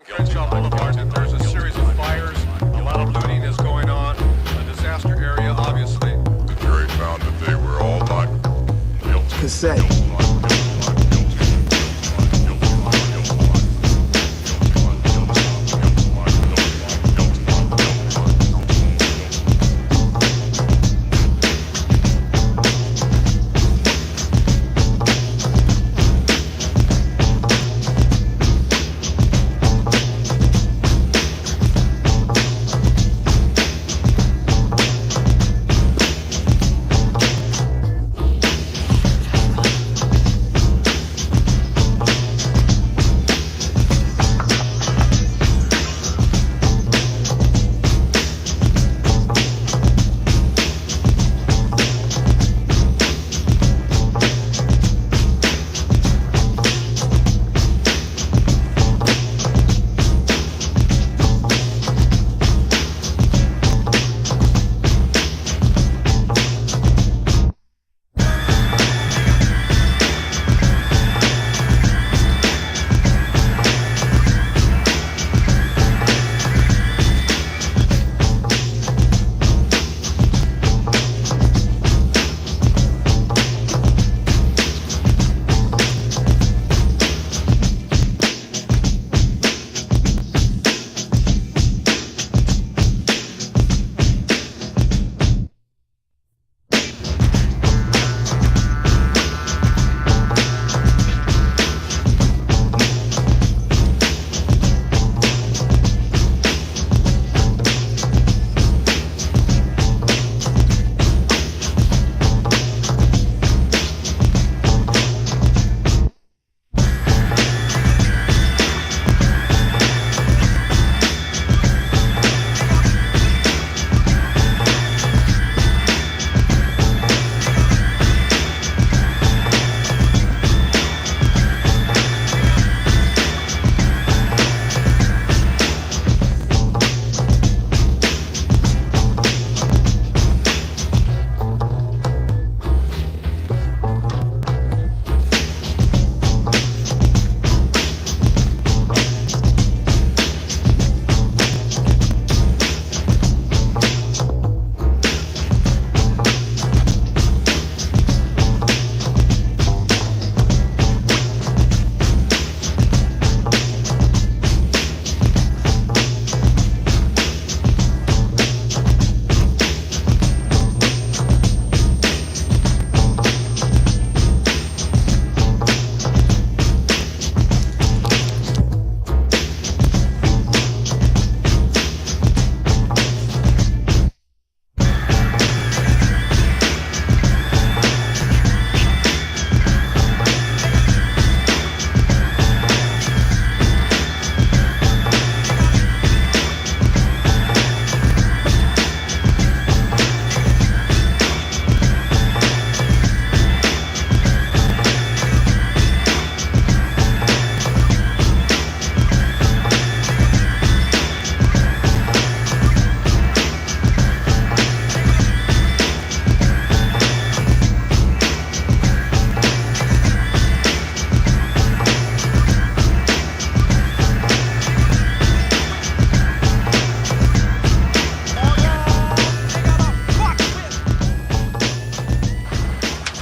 Crenshaw Boulevard, that there's a series of fires, a lot of looting is going on, a disaster area, obviously. The jury found that they were all not guilty. Cassette.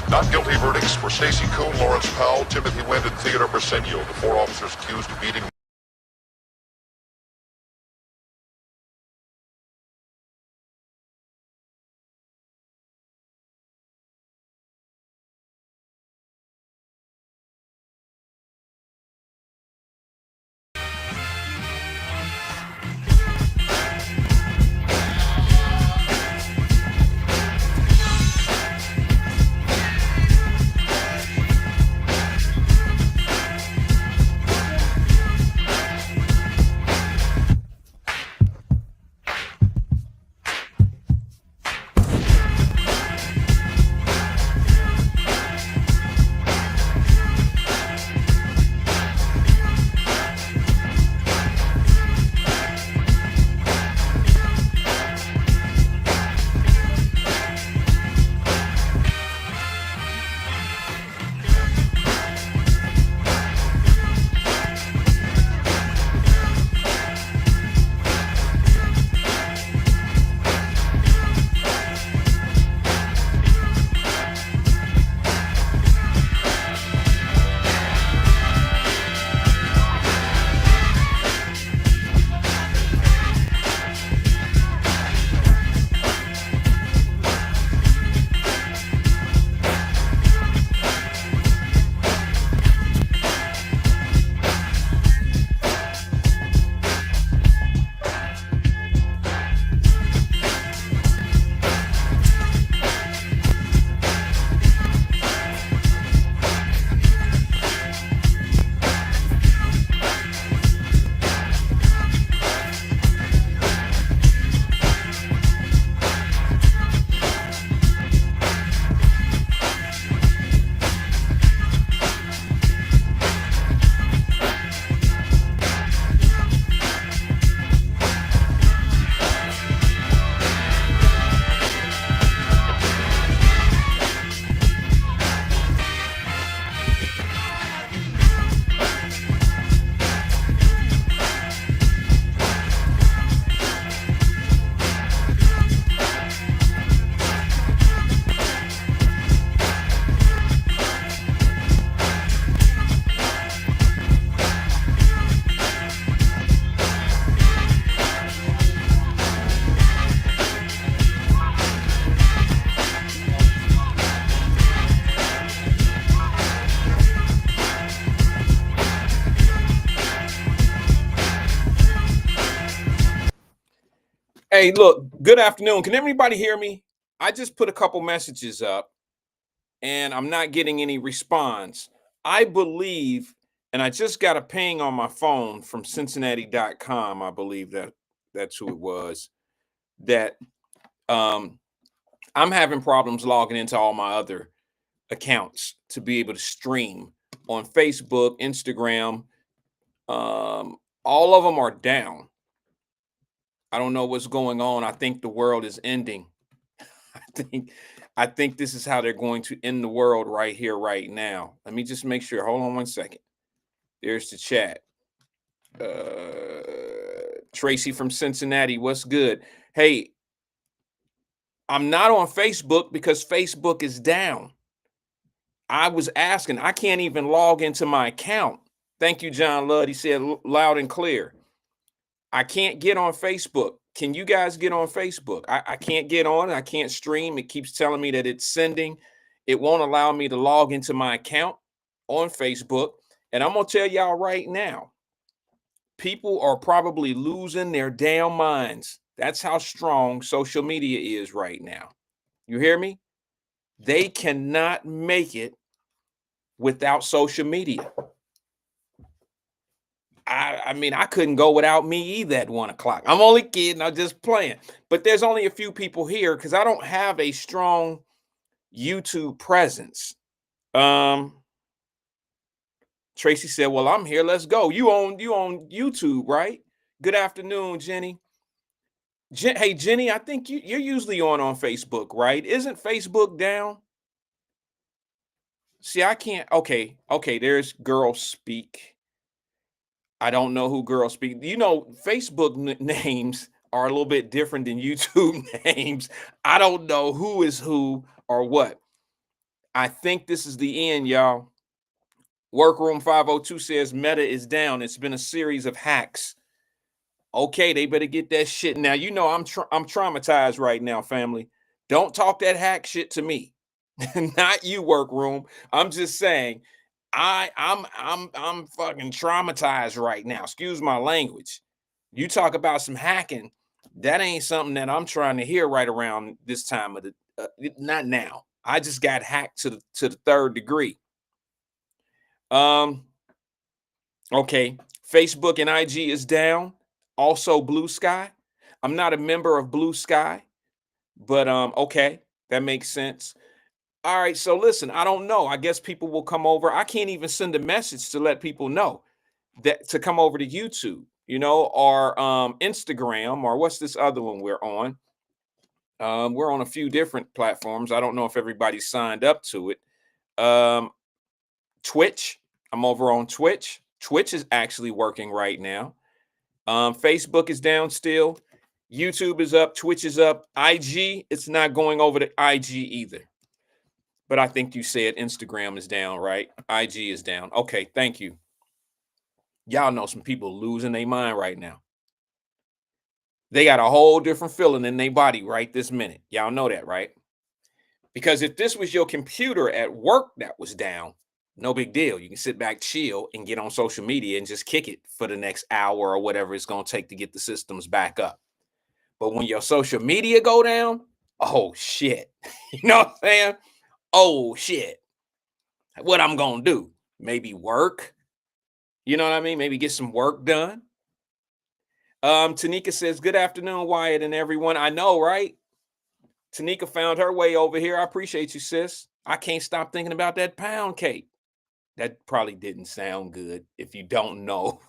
Not guilty verdicts were Stacy Kuhn, Lawrence Powell, Timothy Wendt, and Theodore Bersenio, the four officers accused of beating Hey, look, good afternoon. Can everybody hear me? I just put a couple messages up and I'm not getting any response. I believe, and I just got a ping on my phone from Cincinnati.com. I believe that's who it was. That um, I'm having problems logging into all my other accounts to be able to stream on Facebook, Instagram. All of them are down. I don't know what's going on. I think the world is ending. I think I think this is how they're going to end the world right here, right now. Let me just make sure. Hold on one second. There's the chat. Tracy from Cincinnati, what's good? Hey, I'm not on Facebook because Facebook is down. I was asking, I can't even log into my account. Thank you, John Ludd. He said loud and clear. I can't get on Facebook. Can you guys get on Facebook? I can't get on. I can't stream. It keeps telling me that it's sending. It won't allow me to log into my account on Facebook. And I'm going to tell y'all right now, people are probably losing their damn minds. That's how strong social media is right now. You hear me? They cannot make it without social media. I mean, I couldn't go without me either at 1 o'clock. I'm only kidding. I'm just playing. But there's only a few people here because I don't have a strong YouTube presence. Tracy said, well, I'm here. Let's go. You on YouTube, right? Good afternoon, Jenny. Hey, Jenny, I think you're usually on Facebook, right? Isn't Facebook down? See, I can't. Okay, there's Girl Speak. I don't know who Girl Speak. You know, Facebook names are a little bit different than YouTube names. I don't know who is who or what. I think this is the end, y'all. Workroom 502 says Meta is down. It's been a series of hacks. Okay, they better get that shit. Now, you know I'm traumatized right now, family. Don't talk that hack shit to me. Not you, Workroom. I'm just saying I'm fucking traumatized right now. Excuse my language. You talk about some hacking, that ain't something that I'm trying to hear right around this time of the not now. I just got hacked to the third degree. Okay, Facebook and IG is down. Also Blue Sky. I'm not a member of Blue Sky, but okay, that makes sense. All right, so listen, I don't know. I guess people will come over. I can't even send a message to let people know that to come over to YouTube, or Instagram, or what's this other one we're on? We're on a few different platforms. I don't know if everybody's signed up to it. Twitch. I'm over on Twitch. Twitch is actually working right now. Facebook is down still. YouTube is up. Twitch is up. IG, it's not going over to IG either. But I think you said Instagram is down, right? IG is down. Okay, thank you. Y'all know some people losing their mind right now. They got a whole different feeling in their body right this minute. Y'all know that, right? Because if this was your computer at work that was down, no big deal. You can sit back, chill, and get on social media and just kick it for the next hour or whatever it's going to take to get the systems back up. But when your social media go down, oh, shit. You know what I'm saying? Oh, shit. What I'm going to do? Maybe work. You know what I mean? Maybe get some work done. Tanika says, good afternoon, Wyatt and everyone. I know, right? Tanika found her way over here. I appreciate you, sis. I can't stop thinking about that pound cake. That probably didn't sound good if you don't know.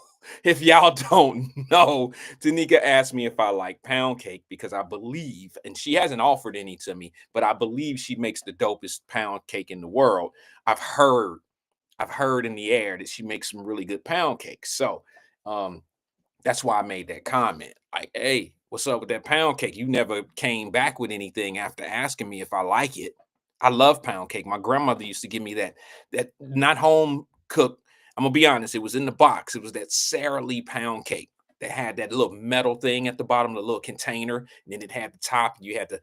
If y'all don't know, Tanika asked me if I like pound cake because I believe, and she hasn't offered any to me, but I believe she makes the dopest pound cake in the world. I've heard in the air that she makes some really good pound cakes. So that's why I made that comment. Like, hey, what's up with that pound cake? You never came back with anything after asking me if I like it. I love pound cake. My grandmother used to give me that not home cooked. I'm gonna be honest, it was in the box. It was that Sara Lee pound cake that had that little metal thing at the bottom, the little container, and then it had the top. You had to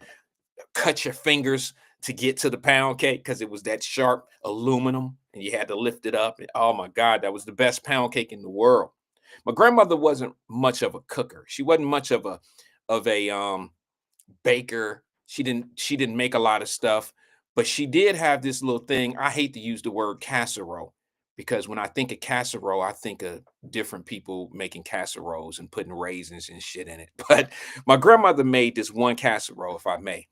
cut your fingers to get to the pound cake because it was that sharp aluminum, and you had to lift it up. And, oh my God, that was the best pound cake in the world. My grandmother wasn't much of a cooker. She wasn't much of a of a baker. She didn't make a lot of stuff, but she did have this little thing. I hate to use the word casserole because when I think of casserole, I think of different people making casseroles and putting raisins and shit in it. But my grandmother made this one casserole, if I may.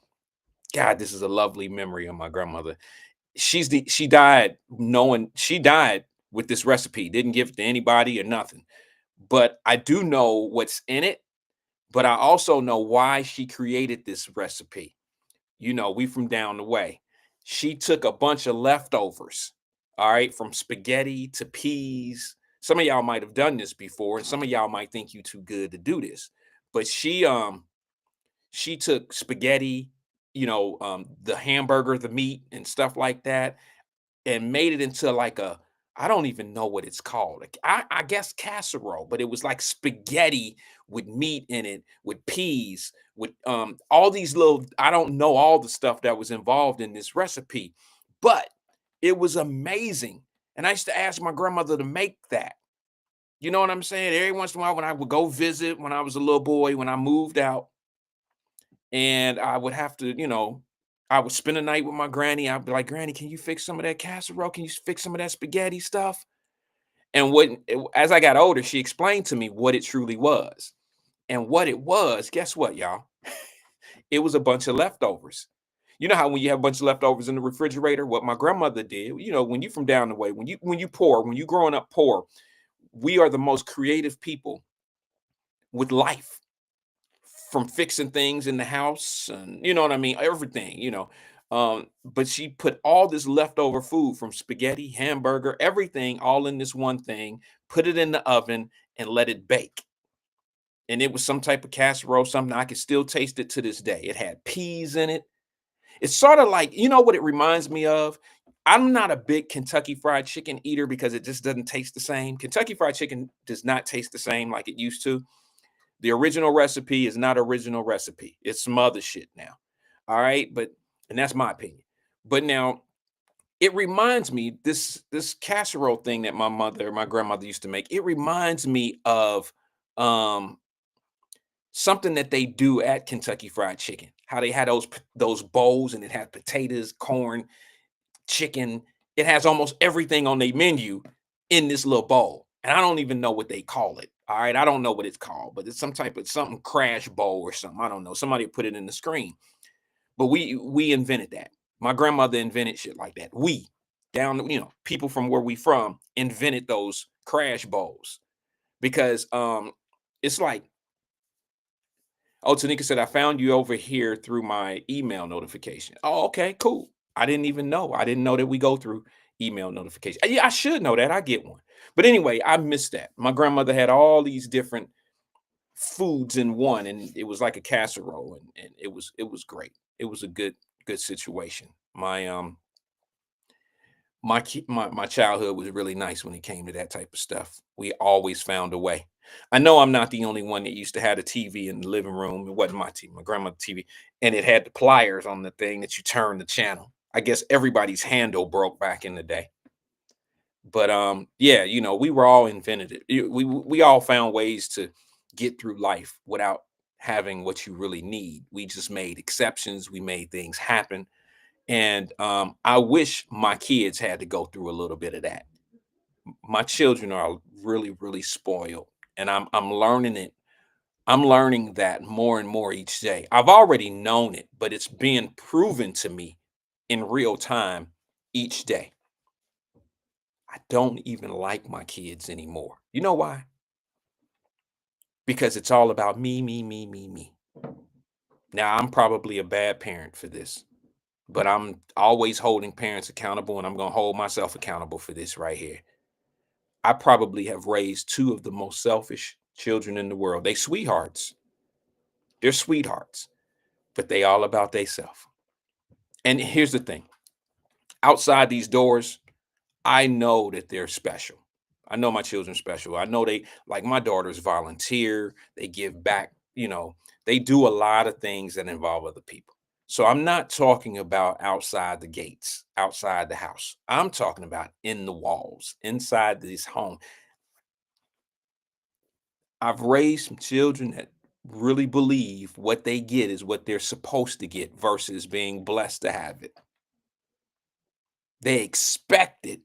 God, this is a lovely memory of my grandmother. She died with this recipe, didn't give it to anybody or nothing. But I do know what's in it, but I also know why she created this recipe. We from down the way. She took a bunch of leftovers, all right, from spaghetti to peas. Some of y'all might have done this before, and some of y'all might think you too good to do this. But she took spaghetti, the hamburger, the meat, and stuff like that, and made it into like a, I don't even know what it's called. Like, I guess casserole, but it was like spaghetti with meat in it, with peas, with all these little, I don't know all the stuff that was involved in this recipe, but it was amazing. And I used to ask my grandmother to make that. You know what I'm saying? Every once in a while when I would go visit when I was a little boy, when I moved out, and I would have to, I would spend a night with my granny. I'd be like, Granny, can you fix some of that casserole? Can you fix some of that spaghetti stuff? And as I got older, she explained to me what it truly was. And what it was, guess what, y'all? It was a bunch of leftovers. You know how when you have a bunch of leftovers in the refrigerator, what my grandmother did, when you from down the way, when you growing up poor, we are the most creative people with life, from fixing things in the house and you know what I mean, everything, but she put all this leftover food from spaghetti, hamburger, everything all in this one thing, put it in the oven and let it bake. And it was some type of casserole, something I can still taste it to this day. It had peas in it. It's sort of like, you know what it reminds me of? I'm not a big Kentucky Fried Chicken eater because it just doesn't taste the same. Kentucky Fried Chicken does not taste the same like it used to. The original recipe is not original recipe. It's some other shit now. All right. And that's my opinion. But now it reminds me, this casserole thing that my grandmother used to make, it reminds me of um something that they do at Kentucky Fried Chicken. How they had those bowls and it had potatoes, corn, chicken. It has almost everything on their menu in this little bowl. And I don't even know what they call it. All right. I don't know what it's called, but it's some type of something crash bowl or something. I don't know. Somebody put it in the screen. But we invented that. My grandmother invented shit like that. People from where we from invented those crash bowls because it's like, oh, Tanika said, I found you over here through my email notification. Oh, okay, cool. I didn't even know. I didn't know that we go through email notification. Yeah, I should know that. I get one. But anyway, I missed that. My grandmother had all these different foods in one, and it was like a casserole, and it was great. It was a good situation. My childhood was really nice when it came to that type of stuff. We always found a way. I know I'm not the only one that used to have a TV in the living room. It wasn't my TV, my grandma's TV, and it had the pliers on the thing that you turn the channel. I guess everybody's handle broke back in the day. But yeah, we were all invented it. We all found ways to get through life without having what you really need. We just made exceptions. We made things happen. And I wish my kids had to go through a little bit of that. My children are really, really spoiled, and I'm learning it. I'm learning that more and more each day. I've already known it, but it's being proven to me in real time each day. I don't even like my kids anymore. You know why? Because it's all about me, me, me, me, me. Now, I'm probably a bad parent for this, but I'm always holding parents accountable, and I'm going to hold myself accountable for this right here. I probably have raised two of the most selfish children in the world. They sweethearts. They're sweethearts, but they all about theyself. And here's the thing. Outside these doors, I know that they're special. I know my children special. I know they, like my daughters, volunteer, they give back, they do a lot of things that involve other people. So I'm not talking about outside the gates, outside the house. I'm talking about in the walls, inside this home. I've raised some children that really believe what they get is what they're supposed to get versus being blessed to have it. They expect it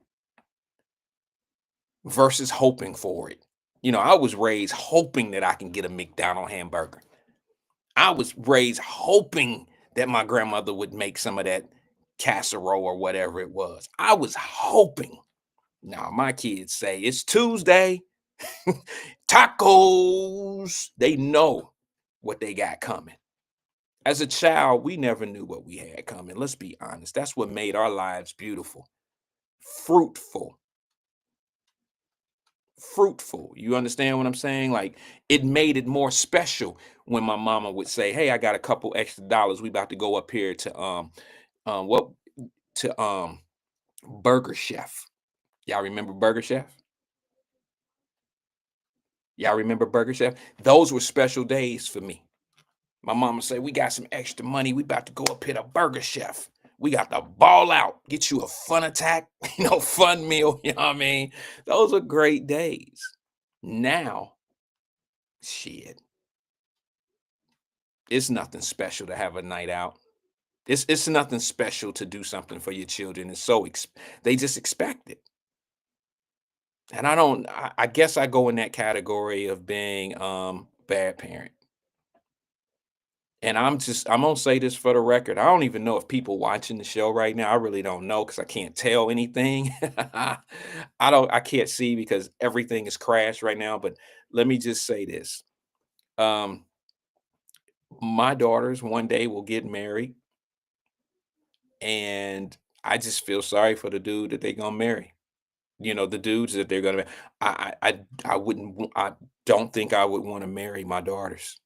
versus hoping for it. I was raised hoping that I can get a McDonald's hamburger. I was raised hoping that my grandmother would make some of that casserole or whatever it was. I was hoping. Now, my kids say it's Tuesday, tacos. They know what they got coming. As a child, we never knew what we had coming. Let's be honest. That's what made our lives beautiful, fruitful, fruitful. You understand what I'm saying? Like, it made it more special when my mama would say, "Hey, I got a couple extra dollars. We about to go up here to what to Burger Chef." Y'all remember Burger Chef? Y'all remember Burger Chef? Those were special days for me. My mama said, "We got some extra money. We about to go up here to Burger Chef. We got to ball out, get you a fun attack, fun meal." You know what I mean? Those are great days. Now, shit, it's nothing special to have a night out. It's nothing special to do something for your children. It's they just expect it. And I guess I go in that category of being bad parent. And I'm gonna say this for the record. I don't even know if people watching the show right now. I really don't know because I can't tell anything. I can't see because everything is crashed right now. But let me just say this. Um, my daughters one day will get married, and I just feel sorry for the dude that they're gonna marry. The dudes that they're gonna. I wouldn't. I don't think I would want to marry my daughters.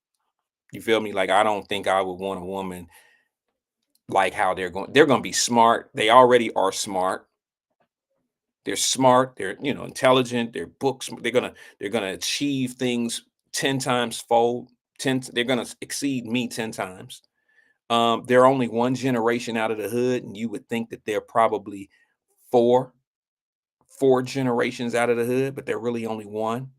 You feel me? Like, I don't think I would want a woman like how they're going to be smart. They already are smart. They're smart, they're, intelligent, they're books, they're going to achieve things 10 times fold, 10 they're going to exceed me 10 times. They're only one generation out of the hood, and you would think that they're probably four four generations out of the hood, but they're really only one.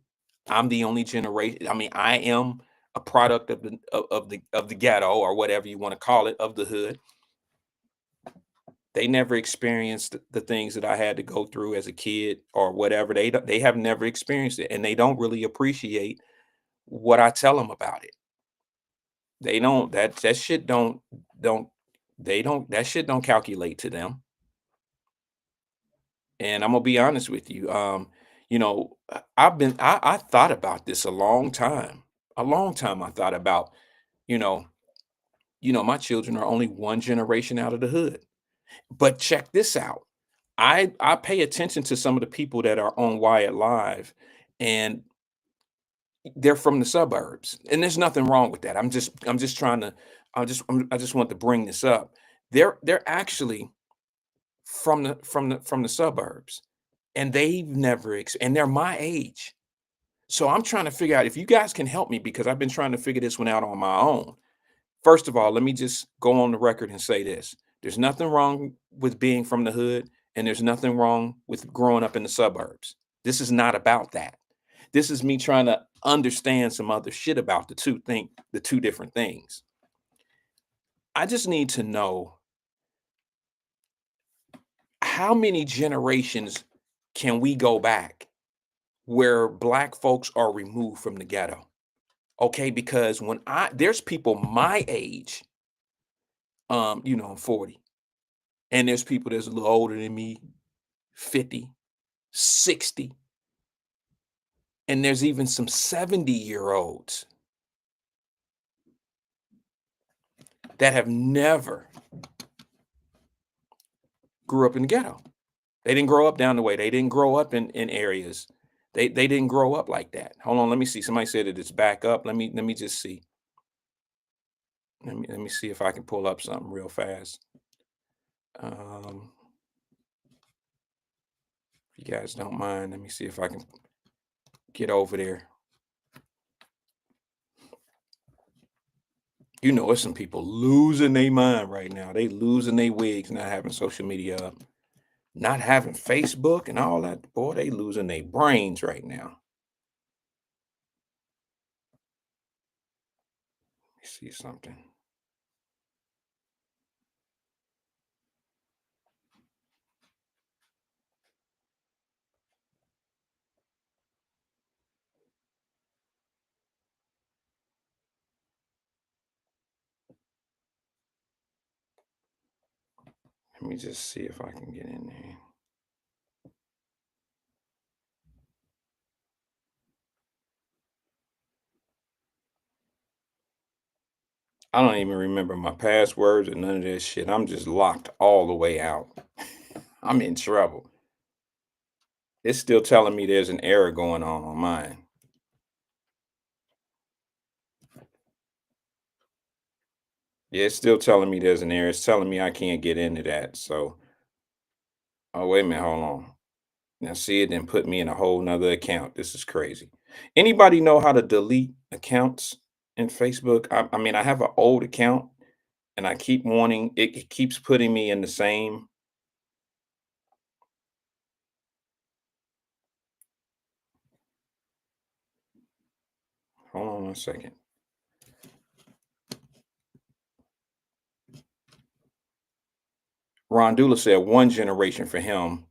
I'm the only generation. I mean, I am a product of the ghetto, or whatever you want to call it, of the hood. They never experienced the things that I had to go through as a kid or whatever. They have never experienced it, and they don't really appreciate what I tell them about it. They don't that shit don't they don't that shit don't calculate to them. And I'm gonna be honest with you. I thought about this a long time. A long time I thought about, you know, my children are only one generation out of the hood. But check this out. I pay attention to some of the people that are on Wyatt Live, and they're from the suburbs. And there's nothing wrong with that. I'm just trying to I just want to bring this up. They're actually from the suburbs, and and they're my age. So I'm trying to figure out if you guys can help me, because I've been trying to figure this one out on my own. First of all, let me just go on the record and say this. There's nothing wrong with being from the hood, and there's nothing wrong with growing up in the suburbs. This is not about that. This is me trying to understand some other shit about the two different things. I just need to know, how many generations can we go back where black folks are removed from the ghetto? Okay, because there's people my age, I'm 40, and there's people that's a little older than me, 50, 60, and there's even some 70-year-olds that have never grew up in the ghetto. They didn't grow up down the way. They didn't grow up in areas. They didn't grow up like that. Hold on, let me see. Somebody said that it's back up. Let me just see. Let me see if I can pull up something real fast. If you guys don't mind, let me see if I can get over there. There's some people losing their mind right now. They losing their wigs, not having social media up, not having Facebook and all that. Boy, they losing their brains right now. see something. Let me just see if I can get in there. I don't even remember my passwords or none of that shit. I'm just locked all the way out. I'm in trouble. It's still telling me there's an error going on mine. Yeah, it's still telling me there's an error. It's telling me I can't get into that. So, oh, wait a minute. Hold on. Now, see, it then put me in a whole nother account. This is crazy. Anybody know how to delete accounts in Facebook? I mean, I have an old account and I keep wanting it keeps putting me in the same. Hold on 1 second. Ron Dula said one generation for him.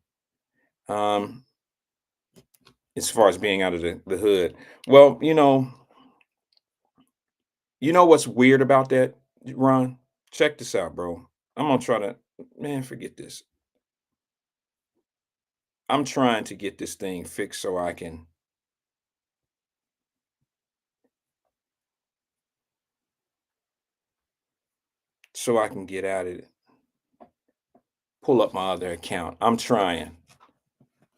Um, as far as being out of the hood. Well, you know what's weird about that, Ron? Check this out, bro. I'm gonna try to man, forget this. I'm trying to get this thing fixed so I can get out of it. Pull up my other account. I'm trying,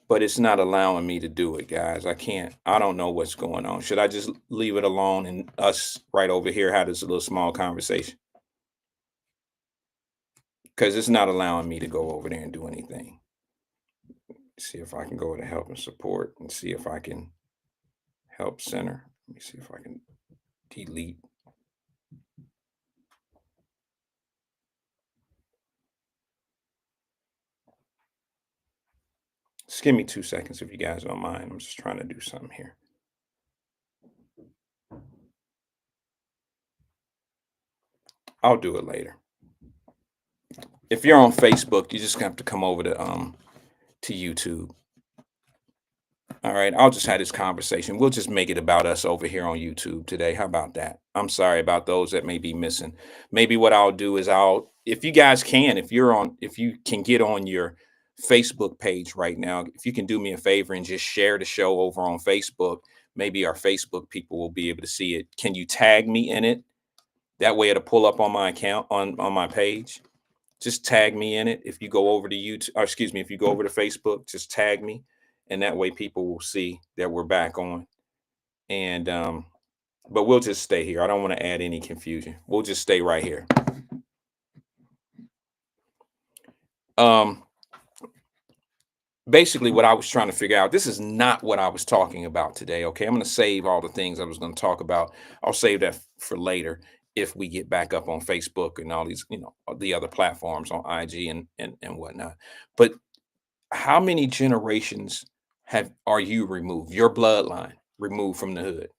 but it's not allowing me to do it, guys. I can't. I don't know what's going on. Should I just leave it alone and us right over here have this little small conversation? Because it's not allowing me to go over there and do anything. See if I can go to help and support and see if I can help center. Let me see if I can delete. Just give me 2 seconds if you guys don't mind. I'm just trying to do something here. I'll do it later. If you're on Facebook, you just have to come over to YouTube. All right, I'll just have this conversation. We'll just make it about us over here on YouTube today. How about that? I'm sorry about those that may be missing. Maybe what I'll do is if you guys can, if you can get on your Facebook page right now, if you can do me a favor and just share the show over on Facebook, maybe our Facebook people will be able to see it. Can you tag me in it? That way it'll pull up on my account on my page. Just tag me in it. If you go over to YouTube, or excuse me, if you go over to Facebook, just tag me, and that way people will see that we're back on. And but we'll just stay here. I don't want to add any confusion. We'll just stay right here. Um, basically, what I was trying to figure out. This is not what I was talking about today. Okay, I'm going to save all the things I was going to talk about. I'll save that for later if we get back up on Facebook and all these, the other platforms on IG and whatnot. But how many generations are you removed? Your bloodline removed from the hood?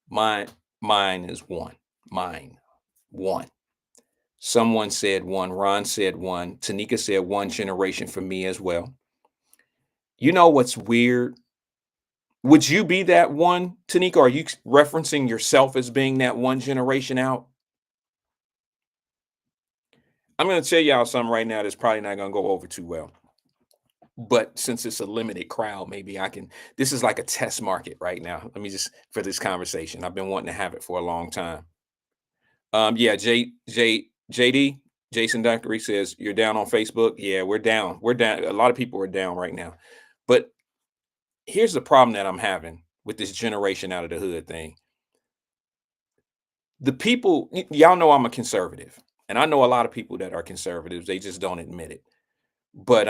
Mine, mine is one. Mine, one. Someone said one. Ron said one. Tanika said one generation for me as well. You know what's weird? Would you be that one, Tanika? Are you referencing yourself as being that one generation out? I'm going to tell y'all something right now that's probably not going to go over too well. But since it's a limited crowd, maybe I can. This is like a test market right now. Let me just for this conversation. I've been wanting to have it for a long time. Yeah, JD Jason Dockery says you're down on Facebook. Yeah, we're down. We're down. A lot of people are down right now. But here's the problem that I'm having with this generation out of the hood thing. The people, y'all know I'm a conservative, and I know a lot of people that are conservatives. They just don't admit it. But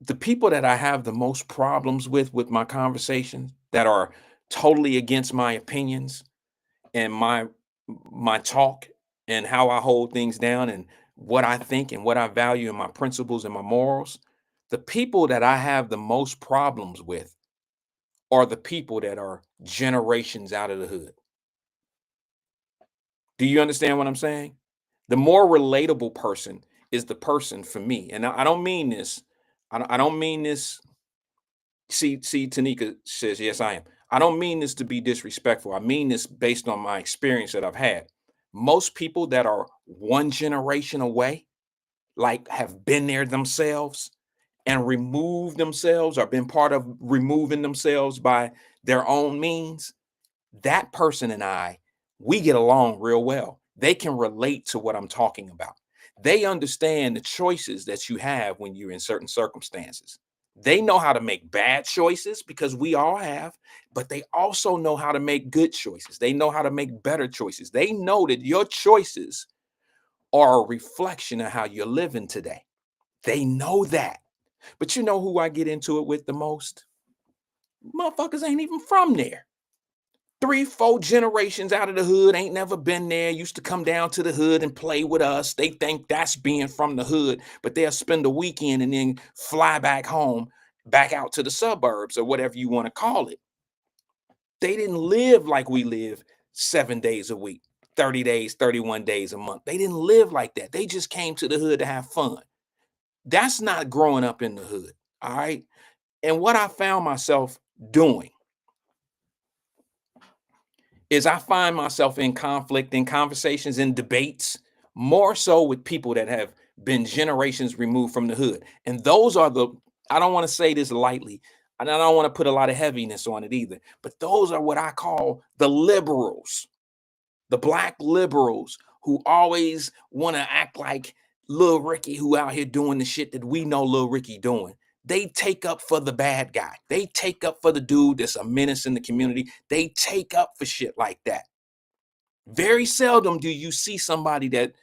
the people that I have the most problems with my conversations that are totally against my opinions and my talk and how I hold things down and what I think and what I value and my principles and my morals, the people that I have the most problems with are the people that are generations out of the hood. Do you understand what I'm saying? The more relatable person is the person for me. And I don't mean this. I don't mean this. See, Tanika says, yes, I am. I don't mean this to be disrespectful. I mean this based on my experience that I've had. Most people that are one generation away, like have been there themselves and removed themselves or been part of removing themselves by their own means, that person and I, we get along real well. They can relate to what I'm talking about. They understand the choices that you have when you're in certain circumstances. They know how to make bad choices because we all have, but they also know how to make good choices. They know how to make better choices. They know that your choices are a reflection of how you're living today. They know that. But you know who I get into it with the most? Motherfuckers ain't even from there. 3, 4 generations out of the hood, ain't never been there, used to come down to the hood and play with us. They think that's being from the hood, but they'll spend the weekend and then fly back home, back out to the suburbs or whatever you want to call it. They didn't live like we live 7 days a week, 30 days, 31 days a month. They didn't live like that. They just came to the hood to have fun. That's not growing up in the hood. All right. And what I found myself doing is I find myself in conflict, in conversations, in debates, more so with people that have been generations removed from the hood. And those are the, I don't want to say this lightly, and I don't want to put a lot of heaviness on it either, but those are what I call the liberals, the black liberals who always want to act like Lil Ricky, who out here doing the shit that we know Lil Ricky doing. They take up for the bad guy. They take up for the dude that's a menace in the community. They take up for shit like that. Very seldom do you see somebody that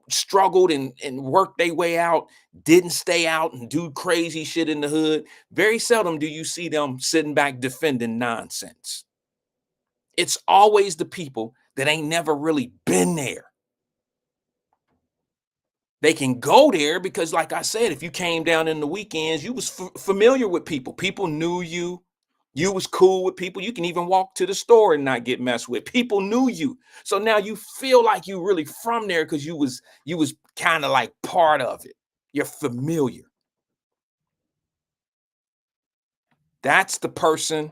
struggled and worked their way out, didn't stay out and do crazy shit in the hood. Very seldom do you see them sitting back defending nonsense. It's always the people that ain't never really been there. They can go there because, like I said, if you came down in the weekends, you was familiar with people. People knew you. You was cool with people. You can even walk to the store and not get messed with. People knew you. So now you feel like you really from there because you was kind of like part of it. You're familiar. That's the persons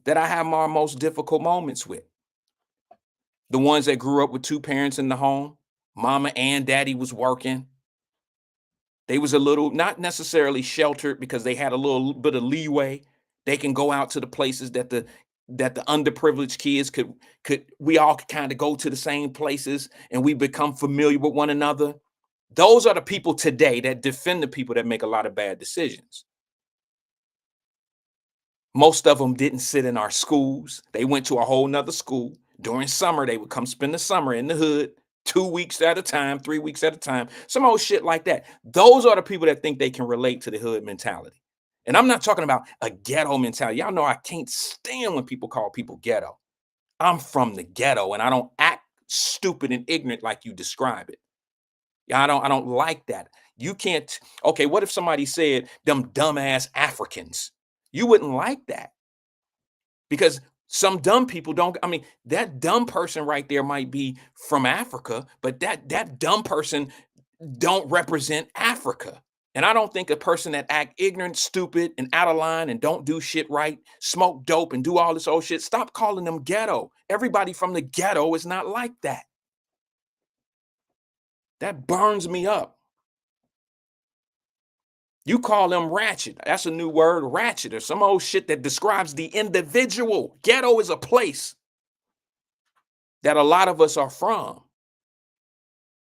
that I have my most difficult moments with. The ones that grew up with 2 parents in the home, mama and daddy was working. They was a little, not necessarily sheltered because they had a little bit of leeway. They can go out to the places that the underprivileged kids could we all could kind of go to the same places and we become familiar with one another. Those are the people today that defend the people that make a lot of bad decisions. Most of them didn't sit in our schools. They went to a whole nother school. During summer, they would come spend the summer in the hood, 2 weeks at a time, 3 weeks at a time, some old shit like that. Those are the people that think they can relate to the hood mentality. And I'm not talking about a ghetto mentality. Y'all know I can't stand when people call people ghetto. I'm from the ghetto and I don't act stupid and ignorant like you describe it. Yeah, I don't like that. You can't, okay, what if somebody said them dumbass Africans? You wouldn't like that because some dumb people don't, I mean, that dumb person right there might be from Africa, but that dumb person don't represent Africa. And I don't think a person that act ignorant, stupid, and out of line and don't do shit right, smoke dope and do all this old shit, stop calling them ghetto. Everybody from the ghetto is not like that. That burns me up. You call them ratchet. That's a new word, ratchet, or some old shit that describes the individual. Ghetto is a place that a lot of us are from.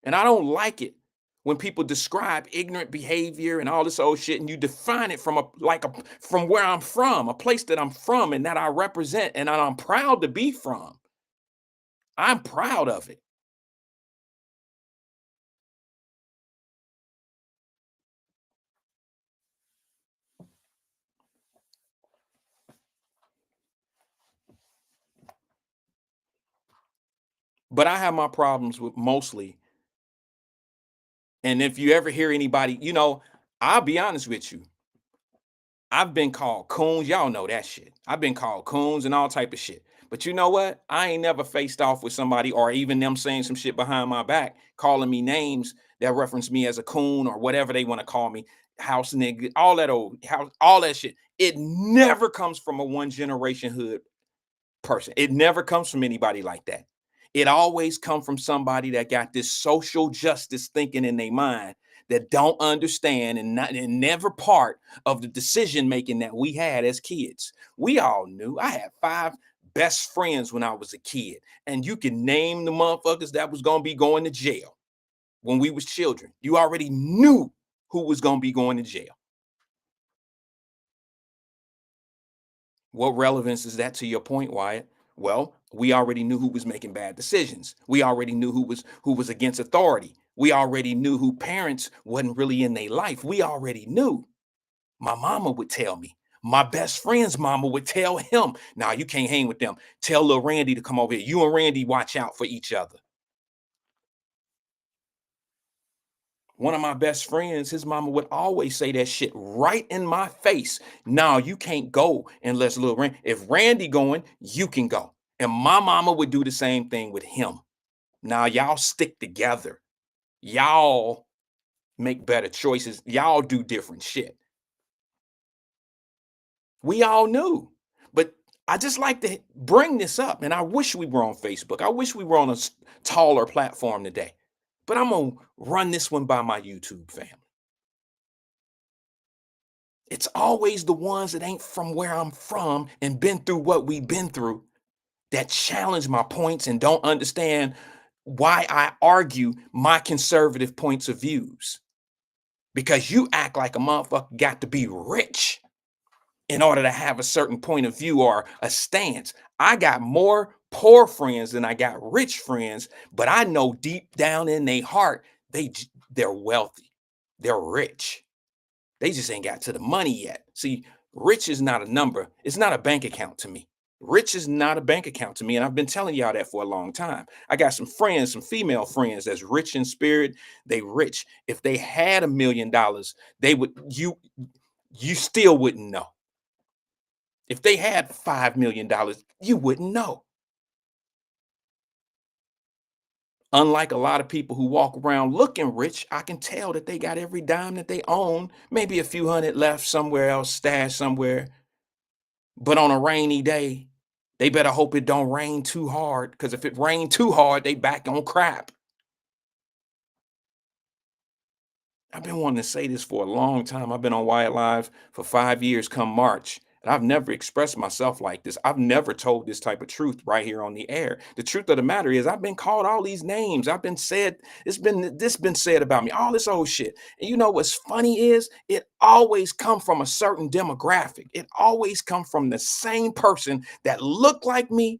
And I don't like it when people describe ignorant behavior and all this old shit and you define it from from where I'm from, a place that I'm from and that I represent and that I'm proud to be from. I'm proud of it. But I have my problems with mostly. And if you ever hear anybody, I'll be honest with you. I've been called coons. Y'all know that shit. I've been called coons and all type of shit. But you know what? I ain't never faced off with somebody or even them saying some shit behind my back, calling me names that reference me as a coon or whatever they want to call me, house nigga, all that old house, all that shit. It never comes from a one generation hood person. It never comes from anybody like that. It always comes from somebody that got this social justice thinking in their mind that don't understand and never part of the decision making that we had as kids. We all knew. I had 5 best friends when I was a kid, and you can name the motherfuckers that was gonna be going to jail when we was children. You already knew who was gonna be going to jail. What relevance is that to your point, Wyatt? Well, we already knew who was making bad decisions. We already knew who was against authority. We already knew who parents wasn't really in their life. We already knew. My mama would tell me. My best friend's mama would tell him, "Nah, you can't hang with them. Tell little Randy to come over here. You and Randy watch out for each other." One of my best friends, his mama would always say that shit right in my face. No, you can't go unless little Randy. If Randy going, you can go. And my mama would do the same thing with him. Now y'all stick together. Y'all make better choices. Y'all do different shit. We all knew. But I just like to bring this up. And I wish we were on Facebook. I wish we were on a taller platform today. But I'm going to run this one by my YouTube family. It's always the ones that ain't from where I'm from and been through what we've been through that challenge my points and don't understand why I argue my conservative points of views. Because you act like a motherfucker got to be rich in order to have a certain point of view or a stance. I got more poor friends than I got rich friends, but I know deep down in their heart, they're wealthy. They're rich. They just ain't got to the money yet. See, rich is not a number. It's not a bank account to me. Rich is not a bank account to me. And I've been telling y'all that for a long time. I got some friends, some female friends that's rich in spirit. They rich. If they had $1 million, they would, you still wouldn't know. If they had $5 million, you wouldn't know. Unlike a lot of people who walk around looking rich, I can tell that they got every dime that they own, maybe a few hundred left somewhere else, stashed somewhere. But on a rainy day, they better hope it don't rain too hard, because if it rain too hard, they back on crap. I've been wanting to say this for a long time. I've been on Wyatt Live for 5 years come March. And I've never expressed myself like this. I've never told this type of truth right here on the air. The truth of the matter is I've been called all these names. I've been said, this been said about me, all this old shit. And you know what's funny is it always come from a certain demographic. It always come from the same person that looked like me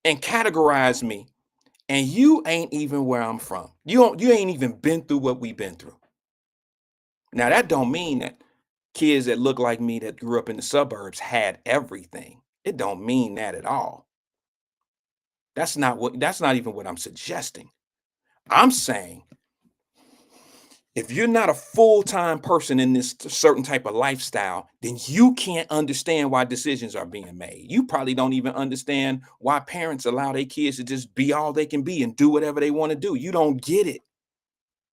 and categorize me. And you ain't even where I'm from. You ain't even been through what we've been through. Now that don't mean that kids that look like me that grew up in the suburbs had everything. It don't mean that at all. That's not even what I'm suggesting. I'm saying if you're not a full-time person in this certain type of lifestyle, then you can't understand why decisions are being made. You probably don't even understand why parents allow their kids to just be all they can be and do whatever they want to do. You don't get it.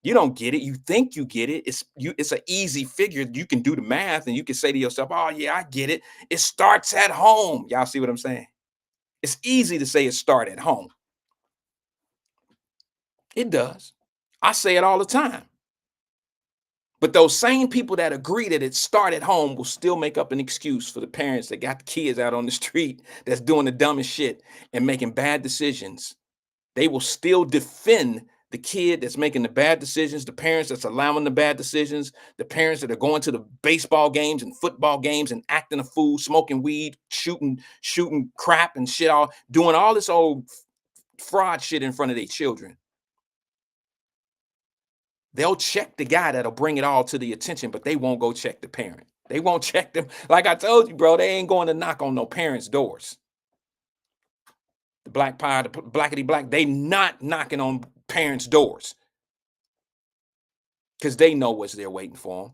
You don't get it. You think you get it. It's an easy figure. You can do the math and you can say to yourself, "Oh yeah, I get it. It starts at home." Y'all see what I'm saying? It's easy to say it start at home. It does. I say it all the time. But those same people that agree that it start at home will still make up an excuse for the parents that got the kids out on the street that's doing the dumbest shit and making bad decisions. They will still defend the kid that's making the bad decisions, the parents that's allowing the bad decisions, the parents that are going to the baseball games and football games and acting a fool, smoking weed, shooting crap and shit, all doing all this old fraud shit in front of their children. They'll check the guy that'll bring it all to the attention, but they won't go check the parent. They won't check them. Like I told you, bro, they ain't going to knock on no parents' doors. The black pie, the blackety black, they not knocking on parents' doors because they know what's there waiting for them.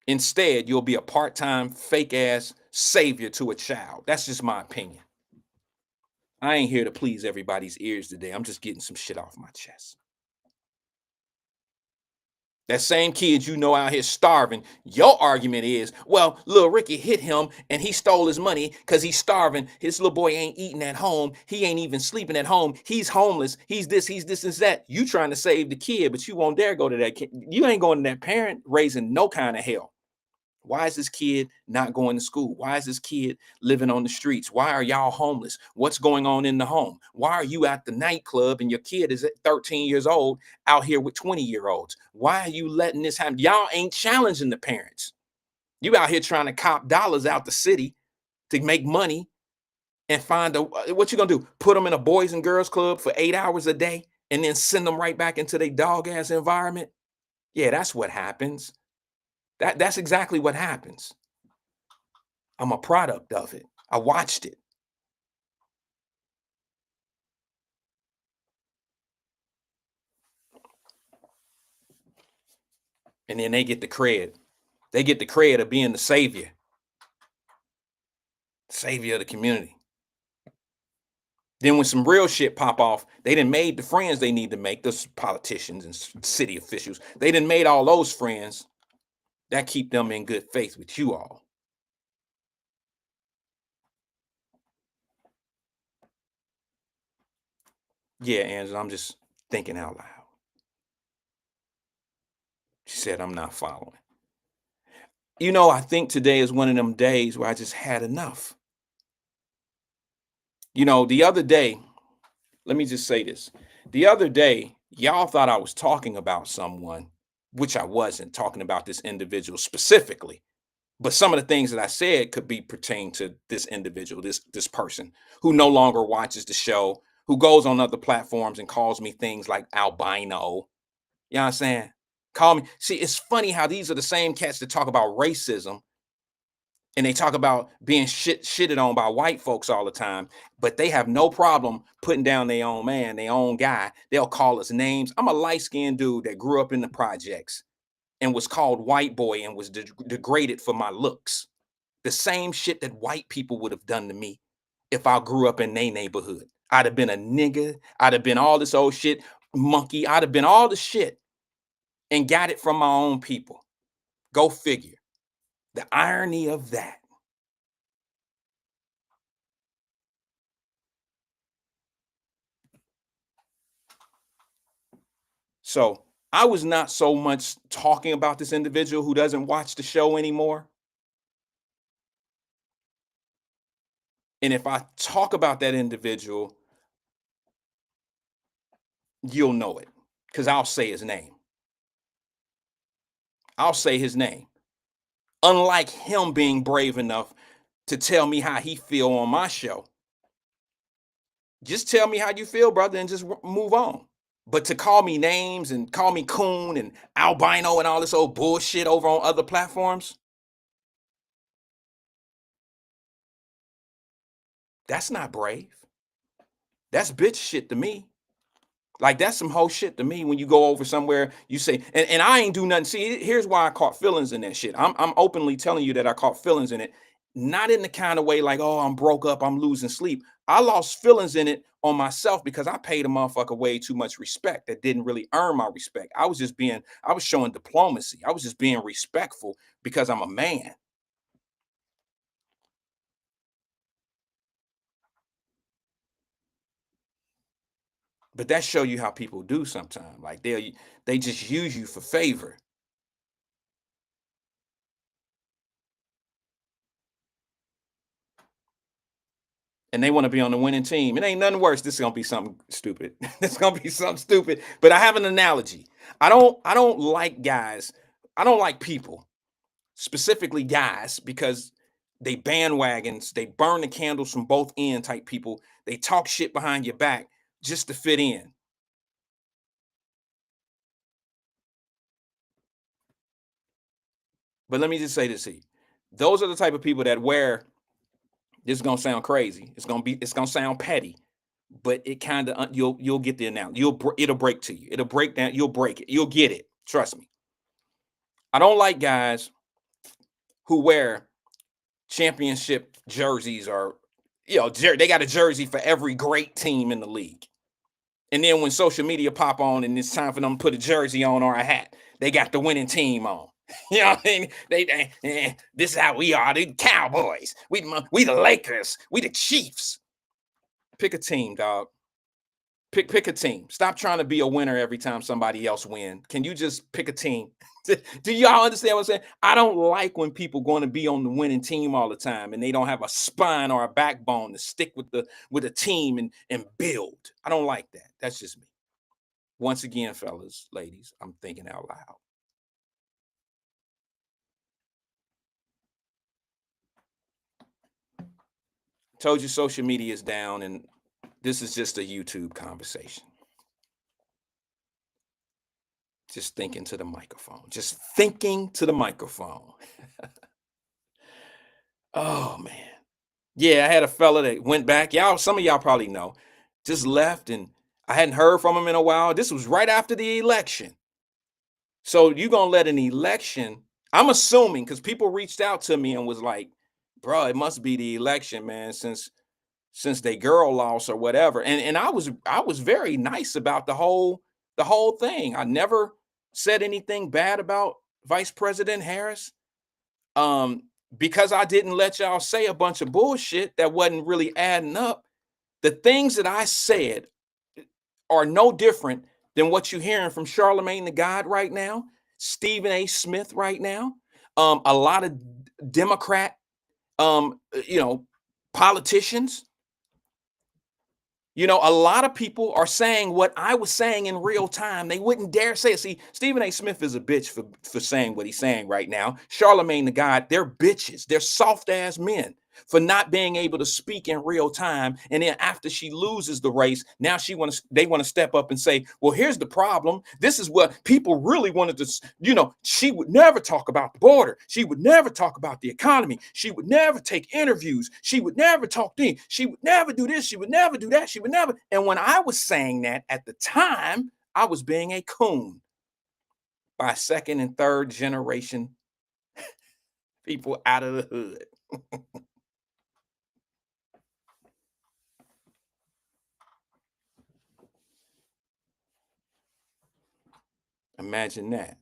Instead, you'll be a part-time, fake-ass savior to a child. That's just my opinion. I ain't here to please everybody's ears today. I'm just getting some shit off my chest. That same kid you know out here starving, your argument is, well, little Ricky hit him and he stole his money because he's starving. His little boy ain't eating at home. He ain't even sleeping at home. He's homeless. He's this, and that. You trying to save the kid, but you won't dare go to that kid. You ain't going to that parent raising no kind of hell. Why is this kid not going to school? Why is this kid living on the streets? Why are y'all homeless? What's going on in the home? Why are you at the nightclub and your kid is at 13 years old out here with 20-year-olds? Why are you letting this happen? Y'all ain't challenging the parents. You out here trying to cop dollars out the city to make money and find what you gonna do? Put them in a boys and girls club for 8 hours a day and then send them right back into their dog ass environment? Yeah, that's what happens. That's exactly what happens. I'm a product of it. I watched it. And then they get the cred. They get the cred of being the savior of the community. Then when some real shit pop off, they done made the friends they need to make, those politicians and city officials. They done made all those friends that keep them in good faith with you all. Yeah, Angela, I'm just thinking out loud. She said, I'm not following. You know, I think today is one of them days where I just had enough. You know, the other day, let me just say this. The other day, y'all thought I was talking about someone, which I wasn't talking about this individual specifically. But some of the things that I said could be pertained to this individual, this person who no longer watches the show, who goes on other platforms and calls me things like albino. You know what I'm saying? Call me. See, it's funny how these are the same cats that talk about racism and they talk about being shitted on by white folks all the time, but they have no problem putting down their own man, their own guy. They'll call us names. I'm a light-skinned dude that grew up in the projects and was called white boy and was degraded for my looks. The same shit that white people would have done to me if I grew up in their neighborhood. I'd have been a nigga. I'd have been all this old shit, monkey. I'd have been all the shit and got it from my own people. Go figure. The irony of that. So I was not so much talking about this individual who doesn't watch the show anymore. And if I talk about that individual, you'll know it because I'll say his name. I'll say his name. Unlike him being brave enough to tell me how he feel on my show. Just tell me how you feel, brother, and just move on. But to call me names and call me coon and albino and all this old bullshit over on other platforms, that's not brave. That's bitch shit to me. Like, that's some whole shit to me when you go over somewhere, you say, and I ain't do nothing. See, here's why I caught feelings in that shit. I'm openly telling you that I caught feelings in it. Not in the kind of way like, oh, I'm broke up, I'm losing sleep. I lost feelings in it on myself because I paid a motherfucker way too much respect that didn't really earn my respect. I was showing diplomacy. I was just being respectful because I'm a man. But that show you how people do sometimes. Like they just use you for favor. And they want to be on the winning team. It ain't nothing worse. This is gonna be something stupid. It's gonna be something stupid. But I have an analogy. I don't like guys. I don't like people, specifically guys, because they bandwagons, they burn the candles from both end type people. They talk shit behind your back just to fit in. But let me just say this here. Those are the type of people that wear, this is gonna sound crazy. It's gonna sound petty, but it kind of you'll get the analogy. It'll break to you. It'll break down. You'll break it. You'll get it. Trust me. I don't like guys who wear championship jerseys, or they got a jersey for every great team in the league. And then when social media pop on and it's time for them to put a jersey on or a hat, they got the winning team on. You know what I mean? This is how we are, the Cowboys. We the Lakers. We the Chiefs. Pick a team, dog. Pick a team. Stop trying to be a winner every time somebody else wins. Can you just pick a team? Do y'all understand what I'm saying? I don't like when people going to be on the winning team all the time and they don't have a spine or a backbone to stick with the team and build. I don't like that. That's just me. Once again, fellas, ladies, I'm thinking out loud. Told you social media is down, and this is just a YouTube conversation. Just thinking to the microphone. Just thinking to the microphone. Oh, man. Yeah, I had a fella that went back. Some of y'all probably know. Just left, and I hadn't heard from him in a while. This was right after the election. So you're going to let an election, I'm assuming, because people reached out to me and was like, bro, it must be the election, man, since they girl lost or whatever. And I was very nice about the whole thing. I never said anything bad about Vice President Harris. Because I didn't let y'all say a bunch of bullshit that wasn't really adding up. The things that I said are no different than what you're hearing from Charlemagne the God right now, Stephen A. Smith right now, a lot of Democrat, politicians. A lot of people are saying what I was saying in real time. They wouldn't dare say it. See, Stephen A. Smith is a bitch for saying what he's saying right now. Charlemagne the God, they're bitches. They're soft-ass men for not being able to speak in real time. And then after she loses the race, now they want to step up and say, well, here's the problem. This is what people really wanted to, she would never talk about the border. She would never talk about the economy. She would never take interviews. She would never talk to me. She would never do this. She would never do that. She would never. And when I was saying that at the time, I was being a coon by second and third generation people out of the hood. Imagine that.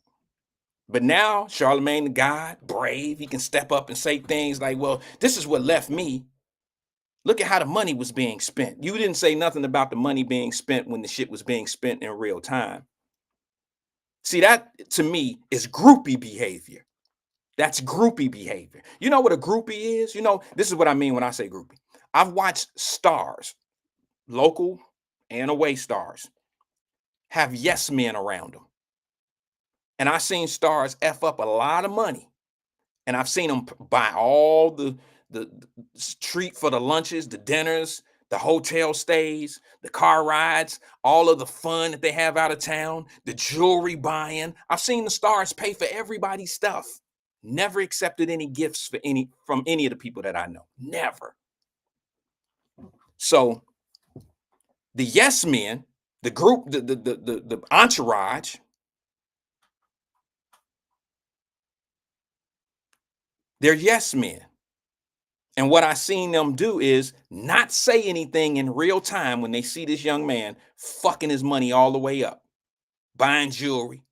But now, Charlemagne the God, brave, he can step up and say things like, well, this is what left me. Look at how the money was being spent. You didn't say nothing about the money being spent when the shit was being spent in real time. See, that to me is groupie behavior. That's groupie behavior. You know what a groupie is? This is what I mean when I say groupie. I've watched stars, local and away stars, have yes men around them. And I've seen stars F up a lot of money. And I've seen them buy all the treat for the lunches, the dinners, the hotel stays, the car rides, all of the fun that they have out of town, the jewelry buying. I've seen the stars pay for everybody's stuff. Never accepted any gifts from any of the people that I know. Never. So the yes men, the group, the entourage, they're yes men. And what I seen them do is not say anything in real time when they see this young man fucking his money all the way up, buying jewelry,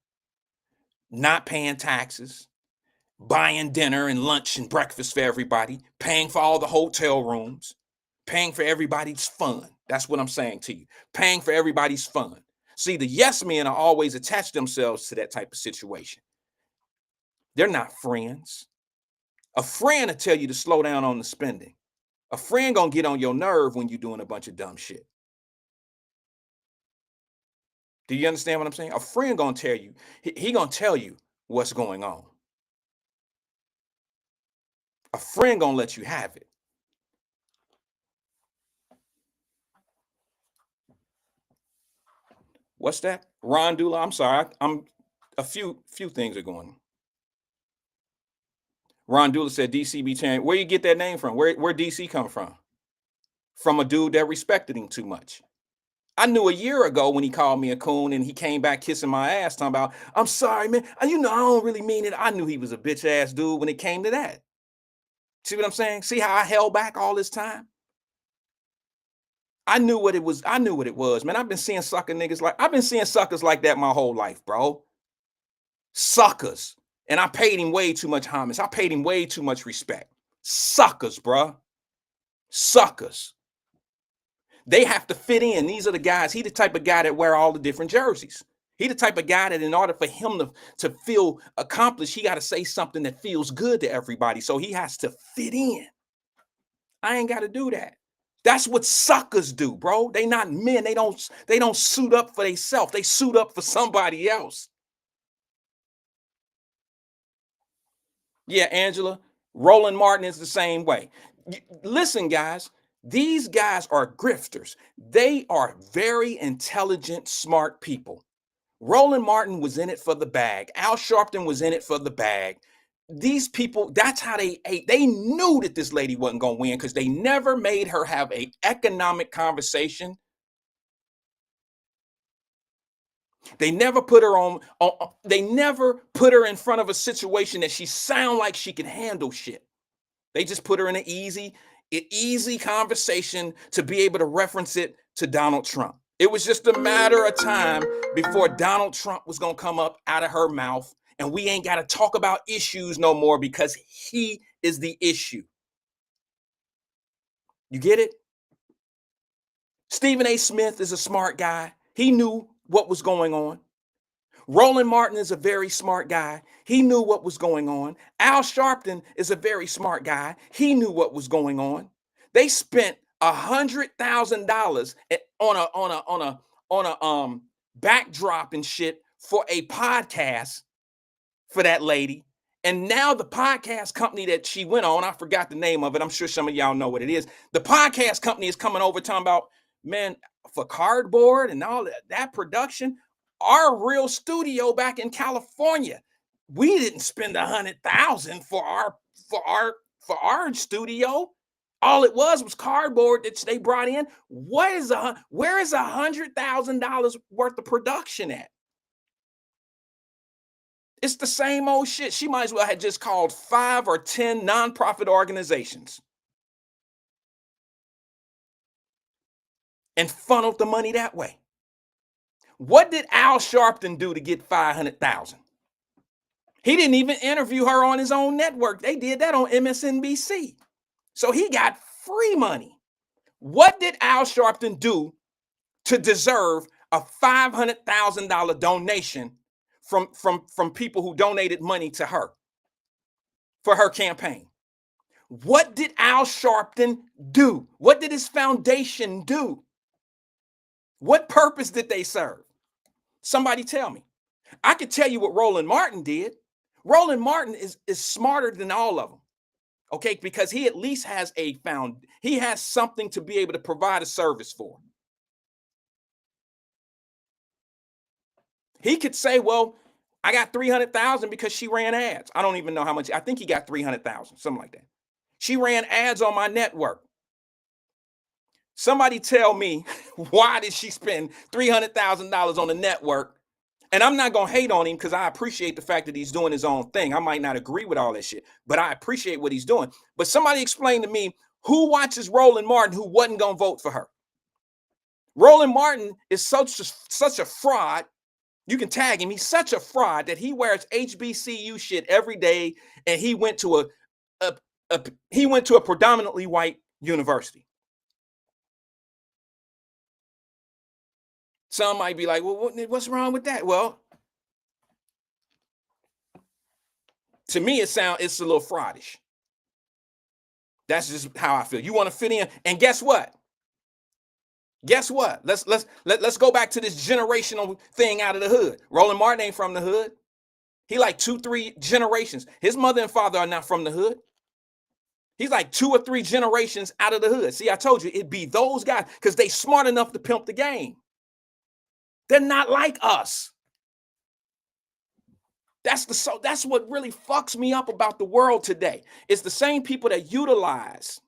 not paying taxes, buying dinner and lunch and breakfast for everybody, paying for all the hotel rooms, paying for everybody's fun. That's what I'm saying to you. Paying for everybody's fun. See, the yes men are always attach themselves to that type of situation. They're not friends. A friend will tell you to slow down on the spending. A friend gonna get on your nerve when you're doing a bunch of dumb shit. Do you understand what I'm saying? A friend gonna tell you, he gonna tell you what's going on. A friend gonna let you have it. What's that? Ron Dula, I'm sorry. I'm a few things are going on. Ron Dula said DC be tearing. Where you get that name from? Where DC come from? From a dude that respected him too much. I knew a year ago when he called me a coon and he came back kissing my ass talking about, I'm sorry, man. I don't really mean it. I knew he was a bitch ass dude when it came to that. See what I'm saying? See how I held back all this time? I knew what it was. I knew what it was, man. I've been seeing suckers like that my whole life, bro. Suckers. And I paid him way too much homage. I paid him way too much respect. Suckers, bro. Suckers. They have to fit in. These are the guys. He the type of guy that wear all the different jerseys. He the type of guy that in order for him to feel accomplished, he got to say something that feels good to everybody. So he has to fit in. I ain't got to do that. That's what suckers do, bro. They not men. They don't suit up for themselves. They suit up for somebody else. Yeah, Angela, Roland Martin is the same way. Listen, guys, these guys are grifters. They are very intelligent, smart people. Roland Martin was in it for the bag. Al Sharpton was in it for the bag. These people, that's how they ate. They knew that this lady wasn't going to win because they never made her have an economic conversation. They never put her on, they never put her in front of a situation that she sound like she can handle shit. They just put her in an easy conversation to be able to reference it to Donald Trump. It was just a matter of time before Donald Trump was going to come up out of her mouth, and we ain't got to talk about issues no more because he is the issue. You get it? Stephen A. Smith is a smart guy. He knew what was going on. Roland Martin is a very smart guy. He knew what was going on. Al Sharpton is a very smart guy. He knew what was going on. They spent $100,000 on a backdrop and shit for a podcast for that lady. And now the podcast company that she went on, I forgot the name of it. I'm sure some of y'all know what it is. The podcast company is coming over talking about, man, for cardboard and all that production, our real studio back in California, we didn't spend $100,000 for our studio. All it was cardboard that they brought in. Where is $100,000 worth of production at? It's the same old shit. She might as well have just called 5 or 10 nonprofit organizations and funneled the money that way. What did Al Sharpton do to get $500,000? He didn't even interview her on his own network. They did that on MSNBC. So he got free money. What did Al Sharpton do to deserve a $500,000 donation from people who donated money to her for her campaign? What did Al Sharpton do? What did his foundation do? What purpose did they serve? Somebody tell me. I could tell you what Roland Martin did. Roland Martin is smarter than all of them. Okay, because he at least has he has something to be able to provide a service for. He could say, well, I got 300,000 because she ran ads. I don't even know how much. I think he got 300,000, something like that. She ran ads on my network. Somebody tell me, why did she spend $300,000 on the network? And I'm not going to hate on him because I appreciate the fact that he's doing his own thing. I might not agree with all that shit, but I appreciate what he's doing. But somebody explain to me who watches Roland Martin who wasn't going to vote for her. Roland Martin is such a fraud. You can tag him. He's such a fraud that he wears HBCU shit every day, and he went to a predominantly white university. Some might be like, well, what's wrong with that? Well, to me, it's a little fraudish. That's just how I feel. You want to fit in, and guess what? Guess what? Let's go back to this generational thing out of the hood. Roland Martin ain't from the hood. He like 2-3 generations. His mother and father are not from the hood. He's like 2 or 3 generations out of the hood. See, I told you it'd be those guys because they smart enough to pimp the game. They're not like us. That's what really fucks me up about the world today. It's the same people that utilize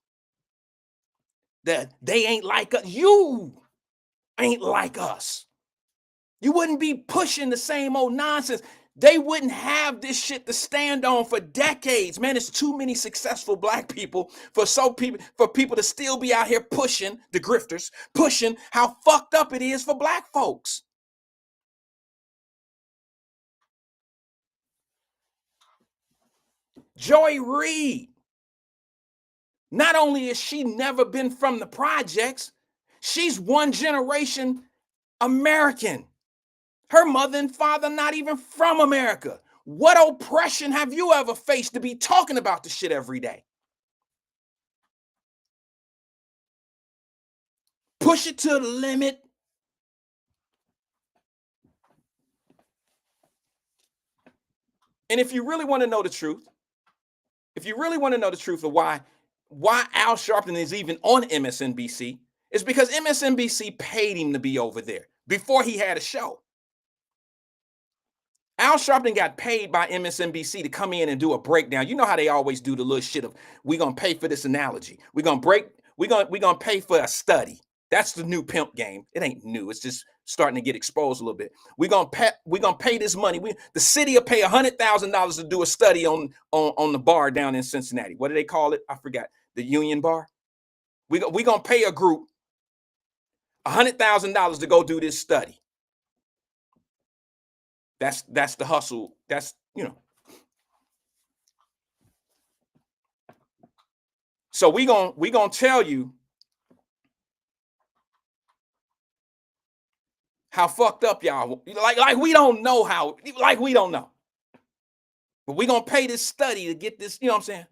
that they ain't like us. You ain't like us. You wouldn't be pushing the same old nonsense. they wouldn't have this shit to stand on for decades. Man, it's too many successful black people for people to still be out here pushing, the grifters, pushing how fucked up it is for black folks. Joy Reid, not only has she never been from the projects, she's one generation American. Her mother and father not even from America. What oppression have you ever faced to be talking about this shit every day? Push it to the limit. And if you really want to know the truth, of why Al Sharpton is even on MSNBC, it's because MSNBC paid him to be over there before he had a show. Al Sharpton got paid by MSNBC to come in and do a breakdown. You know how they always do the little shit of, we're going to pay for this analogy. We're going to pay for a study. That's the new pimp game. It ain't new. It's just starting to get exposed a little bit. We're going to pay this money. The city will pay $100,000 to do a study on the bar down in Cincinnati. What do they call it? I forgot. The Union Bar. We're going to pay a group $100,000 to go do this study. That's the hustle. That's, So we gonna tell you how fucked up y'all, like we don't know how, we don't know. But we gonna pay this study to get this, you know what I'm saying?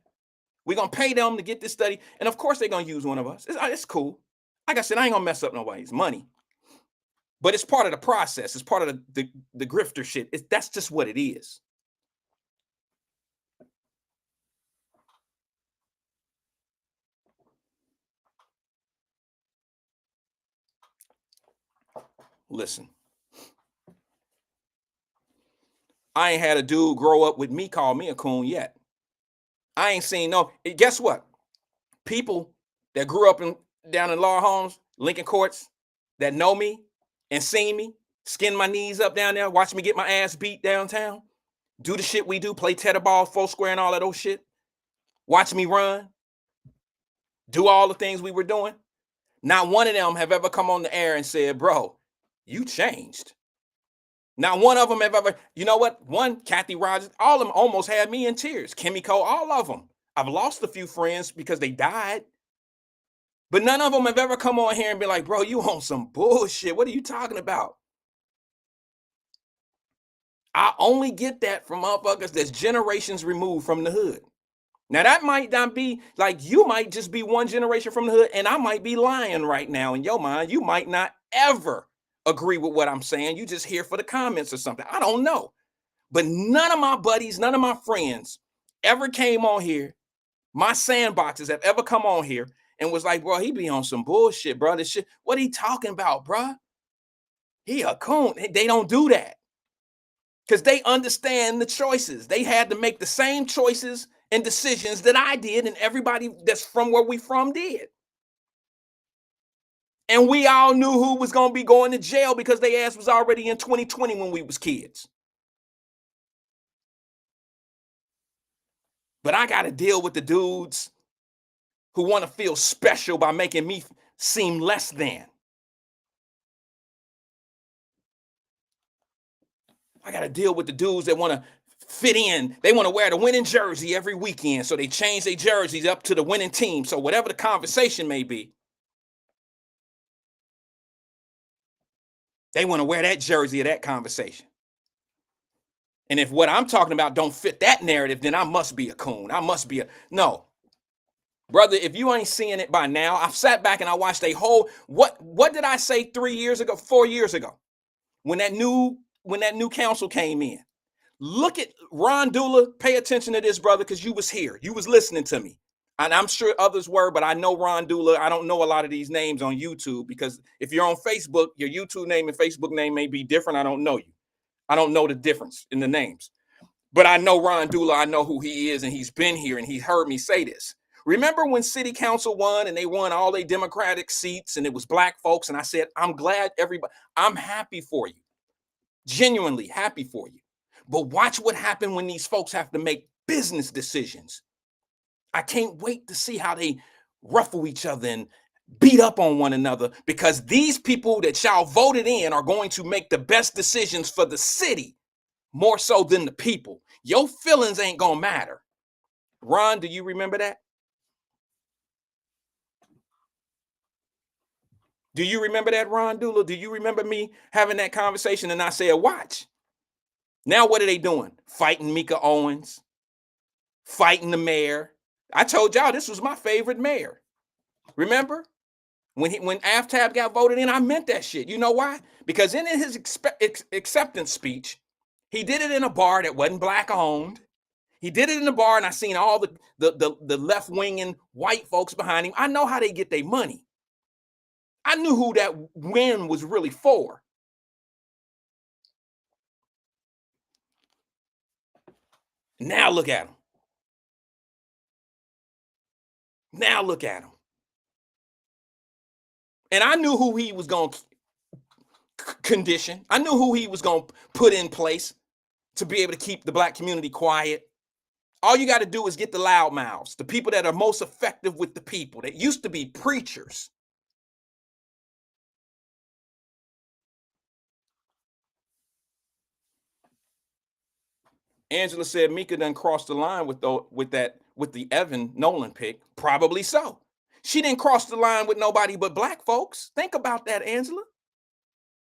We're gonna pay them to get this study, and of course they're gonna use one of us. It's cool. Like I said, I ain't gonna mess up nobody's money. But it's part of the process. It's part of the grifter shit. That's just what it is. Listen, I ain't had a dude grow up with me call me a coon yet. I ain't seen no. Guess what? People that grew up down in law homes, Lincoln Courts, that know me and seen me, skin my knees up down there, watch me get my ass beat downtown, do the shit we do, play tetherball, full square, and all of those shit. Watch me run, do all the things we were doing. Not one of them have ever come on the air and said, bro, you changed. Not one of them have ever, you know what? One, Kathy Rogers, all of them almost had me in tears. Kimiko, all of them. I've lost a few friends because they died. But none of them have ever come on here and been like, bro, you on some bullshit. What are you talking about? I only get that from motherfuckers that's generations removed from the hood. Now, that might not be, like, you might just be one generation from the hood, and I might be lying right now in your mind. You might not ever agree with what I'm saying. You just here for the comments or something. I don't know. But none of my buddies, none of my friends ever came on here. My sandboxes have ever come on here and was like, bro, he be on some bullshit, bro. This shit, what he talking about, bro? He a coon. They don't do that because they understand the choices. They had to make the same choices and decisions that I did and everybody that's from where we from did. And we all knew who was going to be going to jail because their ass was already in 2020 when we was kids. But I got to deal with the dudes who want to feel special by making me seem less than. I got to deal with the dudes that want to fit in. They want to wear the winning jersey every weekend, so they change their jerseys up to the winning team. So whatever the conversation may be, they want to wear that jersey of that conversation. And if what I'm talking about don't fit that narrative, then I must be a coon. I must be no. Brother, if you ain't seeing it by now, I've sat back and I watched a whole, what did I say 4 years ago, when that new council came in? Look at Ron Dula. Pay attention to this, brother, because you was here. You was listening to me. And I'm sure others were, but I know Ron Dula. I don't know a lot of these names on YouTube because if you're on Facebook, your YouTube name and Facebook name may be different. I don't know you. I don't know the difference in the names. But I know Ron Dula. I know who he is, and he's been here, and he heard me say this. Remember when city council won and they won all their Democratic seats and it was black folks? And I said, I'm glad I'm happy for you. Genuinely happy for you. But watch what happens when these folks have to make business decisions. I can't wait to see how they ruffle each other and beat up on one another, because these people that y'all voted in are going to make the best decisions for the city more so than the people. Your feelings ain't gonna matter. Ron, do you remember that? Do you remember that, Ron Dula? Do you remember me having that conversation and I said, watch? Now what are they doing? Fighting Mika Owens, fighting the mayor. I told y'all this was my favorite mayor. Remember? When Aftab got voted in, I meant that shit. You know why? Because in his acceptance speech, he did it in a bar that wasn't black owned. He did it in a bar, and I seen all the left winging white folks behind him. I know how they get their money. I knew who that win was really for. Now look at him. Now look at him. And I knew who he was going to condition. I knew who he was going to put in place to be able to keep the black community quiet. All you got to do is get the loudmouths, the people that are most effective with the people, that used to be preachers. Angela said Mika done crossed the line with the Evan Nolan pick. Probably so. She didn't cross the line with nobody but black folks. Think about that, Angela.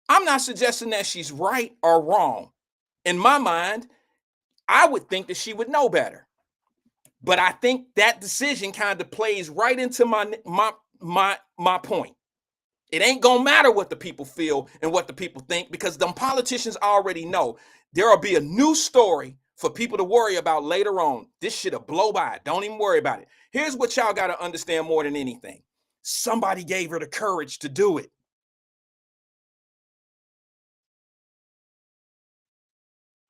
I'm not suggesting that she's right or wrong. In my mind, I would think that she would know better. But I think that decision kind of plays right into my point. It ain't gonna matter what the people feel and what the people think, because them politicians already know there'll be a new story for people to worry about later on. This shit'll blow by. Don't even worry about it. Here's what y'all got to understand more than anything. Somebody gave her the courage to do it.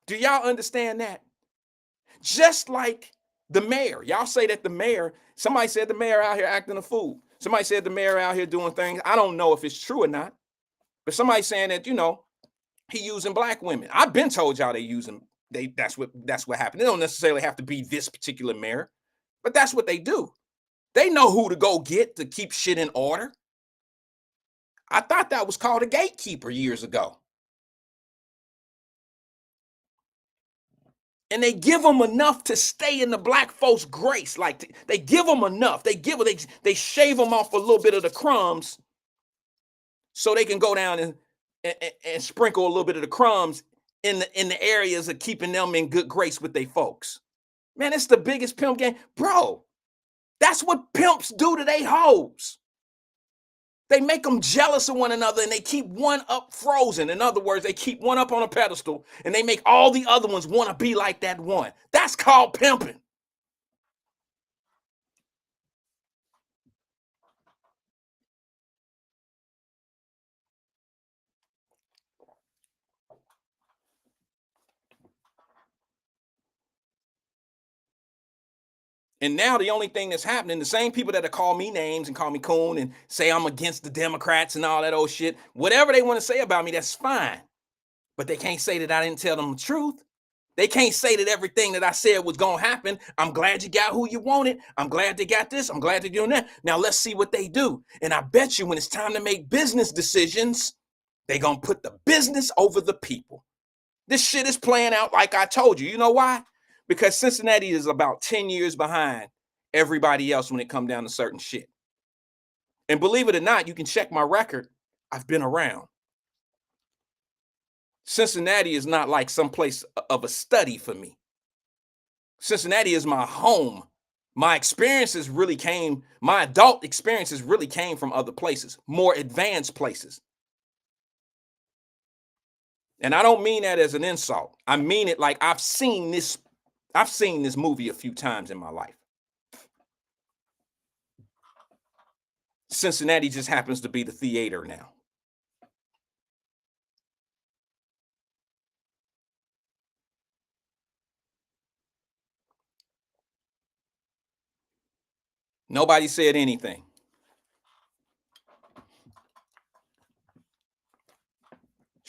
Do y'all understand that? Just like the mayor. Y'all say that the mayor, somebody said the mayor out here acting a fool. Somebody said the mayor out here doing things. I don't know if it's true or not, but somebody saying that, he using black women. I've been told y'all that's what happened. They don't necessarily have to be this particular mayor, but that's what they do. They know who to go get to keep shit in order. I thought that was called a gatekeeper years ago. And they give them enough to stay in the black folks' grace. Like they give them enough. They shave them off a little bit of the crumbs so they can go down and sprinkle a little bit of the crumbs in the areas of keeping them in good grace with their folks. Man, it's the biggest pimp game. Bro, that's what pimps do to they hoes. They make them jealous of one another, and they keep one up frozen. In other words, they keep one up on a pedestal, and they make all the other ones want to be like that one. That's called pimping. And now the only thing that's happening, the same people that call me names and call me coon and say I'm against the Democrats and all that old shit, whatever they want to say about me, that's fine. But they can't say that I didn't tell them the truth. They can't say that everything that I said was going to happen. I'm glad you got who you wanted. I'm glad they got this. I'm glad they're doing that. Now let's see what they do. And I bet you when it's time to make business decisions, they're going to put the business over the people. This shit is playing out like I told you. You know why? Because Cincinnati is about 10 years behind everybody else when it comes down to certain shit. And believe it or not, you can check my record. I've been around. Cincinnati is not like some place of a study for me. Cincinnati is my home. My adult experiences really came from other places, more advanced places. And I don't mean that as an insult. I mean it like I've seen this movie a few times in my life. Cincinnati just happens to be the theater now. Nobody said anything.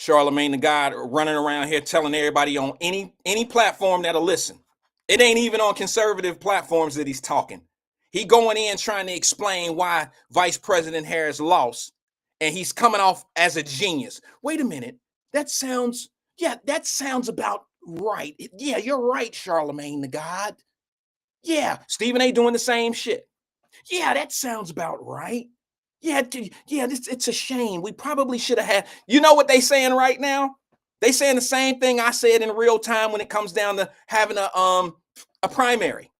Charlemagne the God running around here telling everybody on any platform that'll listen. It ain't even on conservative platforms that he's talking. He going in trying to explain why Vice President Harris lost, and he's coming off as a genius. Wait a minute. That sounds about right. Yeah, you're right, Charlemagne the God. Yeah, Stephen A. doing the same shit. Yeah, that sounds about right. Yeah, it's a shame. We probably should have had. You know what they saying right now? They saying the same thing I said in real time when it comes down to having a primary.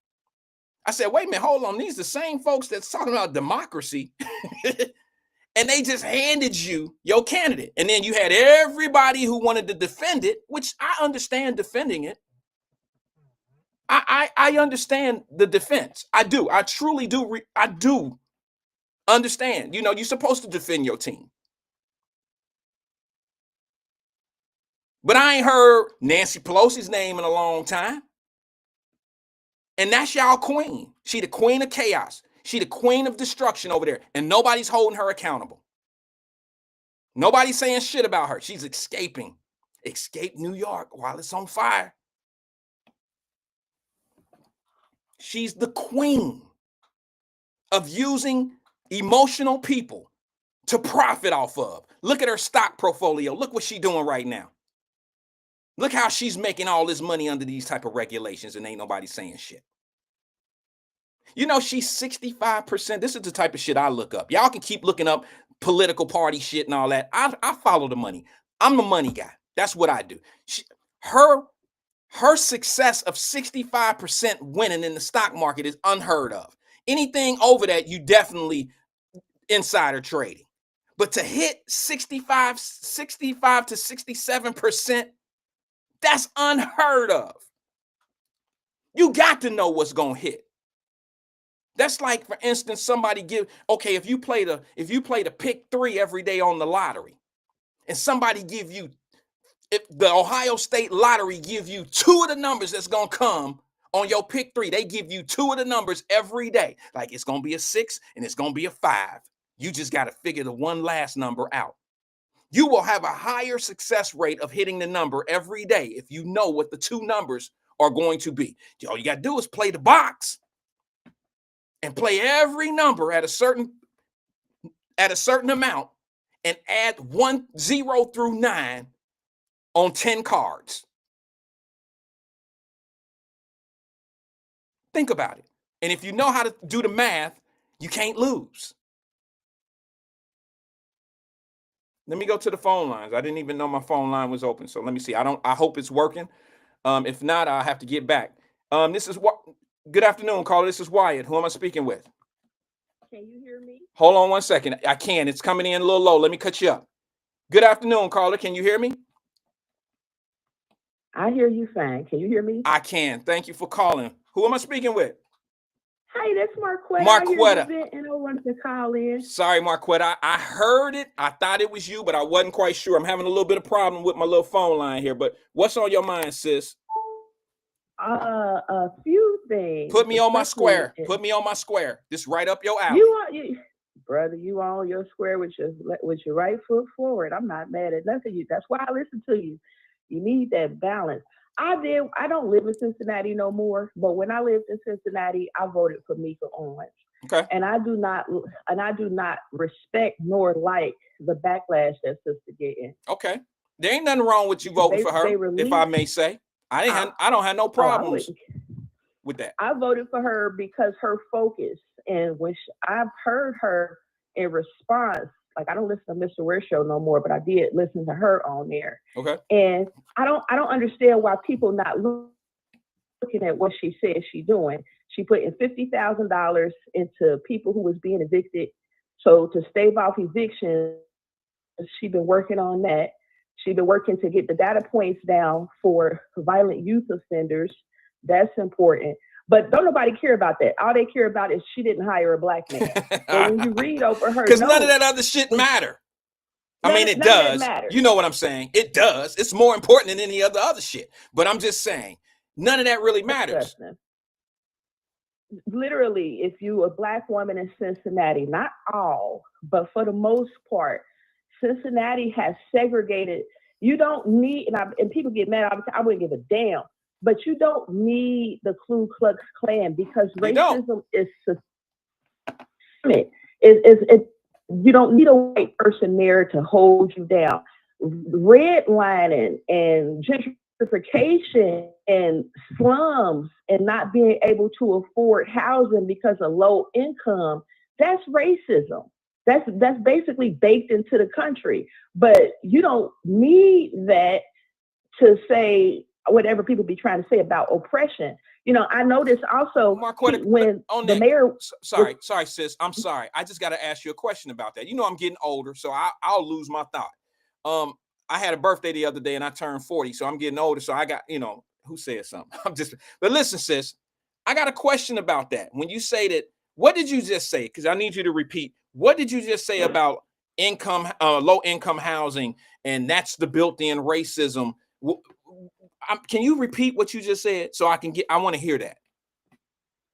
I said, wait a minute, hold on. These are the same folks that's talking about democracy. And they just handed you your candidate. And then you had everybody who wanted to defend it, which I understand defending it. I understand the defense. I do. I truly do. I do understand. You know, you're supposed to defend your team. But I ain't heard Nancy Pelosi's name in a long time. And that's y'all queen. She the queen of chaos. She the queen of destruction over there. And nobody's holding her accountable. Nobody's saying shit about her. She's escaping. Escape New York while it's on fire. She's the queen of using emotional people to profit off of. Look at her stock portfolio. Look what she's doing right now. Look how she's making all this money under these type of regulations and ain't nobody saying shit. You know, she's 65%. This is the type of shit I look up. Y'all can keep looking up political party shit and all that. I follow the money. I'm the money guy. That's what I do. Her success of 65% winning in the stock market is unheard of. Anything over that, you definitely insider trading. But to hit 65 to 67%, that's unheard of. You got to know what's going to hit. That's like, for instance, somebody if you play the pick 3 every day on the lottery, and somebody give you, if the Ohio State Lottery give you 2 of the numbers that's going to come on your pick 3, they give you 2 of the numbers every day. Like it's going to be a 6 and it's going to be a 5. You just got to figure the one last number out. You will have a higher success rate of hitting the number every day if you know what the 2 numbers are going to be. All you got to do is play the box and play every number at a certain amount and add 0 through 9 on 10 cards. Think about it. And if you know how to do the math, you can't lose. Let me go to the phone lines. I didn't even know my phone line was open. So let me see. I hope it's working. If not, I'll have to get back. This is what. Good afternoon, caller. This is Wyatt. Who am I speaking with? Can you hear me? Hold on one second. I can. It's coming in a little low. Let me cut you up. Good afternoon, caller. Can you hear me? I hear you fine. Can you hear me? I can. Thank you for calling. Who am I speaking with? Hey, that's Marquetta. Marquetta. And I wanted to call in. Sorry, Marquetta. I heard it. I thought it was you, but I wasn't quite sure. I'm having a little bit of problem with my little phone line here. But what's on your mind, sis? A few things. Put me on my square. Put me on my square. This right up your alley. Brother, you on your square with your right foot forward. I'm not mad at nothing. That's why I listen to you. You need that balance. I don't live in Cincinnati no more, but when I lived in Cincinnati, I voted for Mika Owens. Okay. And I do not respect nor like the backlash that sister getting. Okay. There ain't nothing wrong with you voting for her, if I may say. I don't have no problems with that. I voted for her because her focus, and when I've heard her in response, like I don't listen to Mr. Ware show no more, but I did listen to her on there. Okay. And I don't understand why people not looking at what she said she's doing. She put in $50,000 into people who was being evicted. So to stave off eviction, she's been working on that. She's been working to get the data points down for violent youth offenders. That's important. But don't nobody care about that. All they care about is she didn't hire a black man. But when you read over her, because none of that other shit matter. I mean, it does. You know what I'm saying? It does. It's more important than any other shit. But I'm just saying, none of that really matters. Literally, if you a black woman in Cincinnati, not all, but for the most part, Cincinnati has segregated You don't need, and people get mad all the time. I wouldn't give a damn, but you don't need the Ku Klux Klan because You don't. racism is systemic. You don't need a white person there to hold you down. Redlining and gentrification and slums and not being able to afford housing because of low income, that's racism. That's basically baked into the country. But you don't need that to say whatever people be trying to say about oppression. You know, I noticed also Marquetta, when on the that, mayor. sorry, sis. I'm sorry. I just got to ask you a question about that. You know, I'm getting older, so I'll lose my thought. I had a birthday the other day and I turned 40, so I'm getting older. So I got, who said something? But listen, sis, I got a question about that. When you say that, what did you just say? Because I need you to repeat. What did you just say about low income housing, and that's the built-in racism? Can you repeat what you just said so I want to hear that.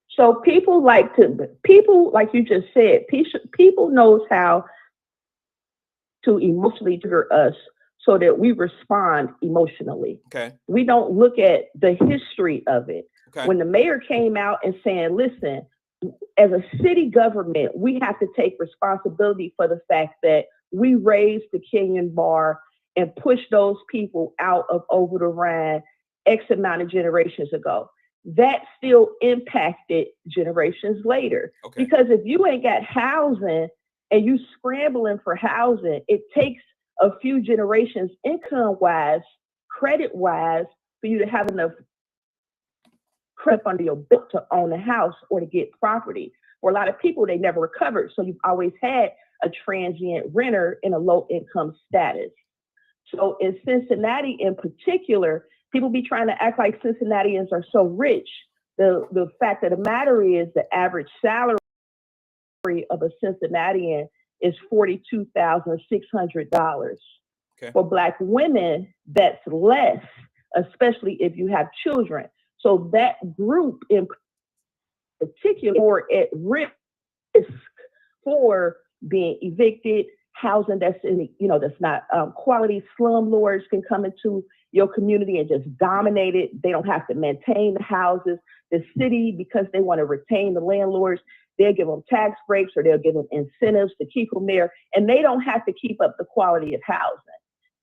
So people like you just said, people knows how to emotionally trigger us so that we respond emotionally. Okay. We don't look at the history of it. Okay. When the mayor came out and saying, listen, as a city government, we have to take responsibility for the fact that we raised the Kenyan bar and pushed those people out of over the Rhine X amount of generations ago. That still impacted generations later. Okay. Because if you ain't got housing and you scrambling for housing, it takes a few generations income-wise, credit-wise, for you to have enough credit under your belt to own a house or to get property. For a lot of people, they never recovered. So you've always had a transient renter in a low-income status. So in Cincinnati in particular, people be trying to act like Cincinnatians are so rich. The fact of the matter is the average salary of a Cincinnatian is $42,600. Okay. For Black women, that's less, especially if you have children. So that group in particular are at risk for being evicted. Housing that's that's not quality. Slumlords can come into your community and just dominate it. They don't have to maintain the houses. The city, because they want to retain the landlords, they'll give them tax breaks or they'll give them incentives to keep them there, and they don't have to keep up the quality of housing.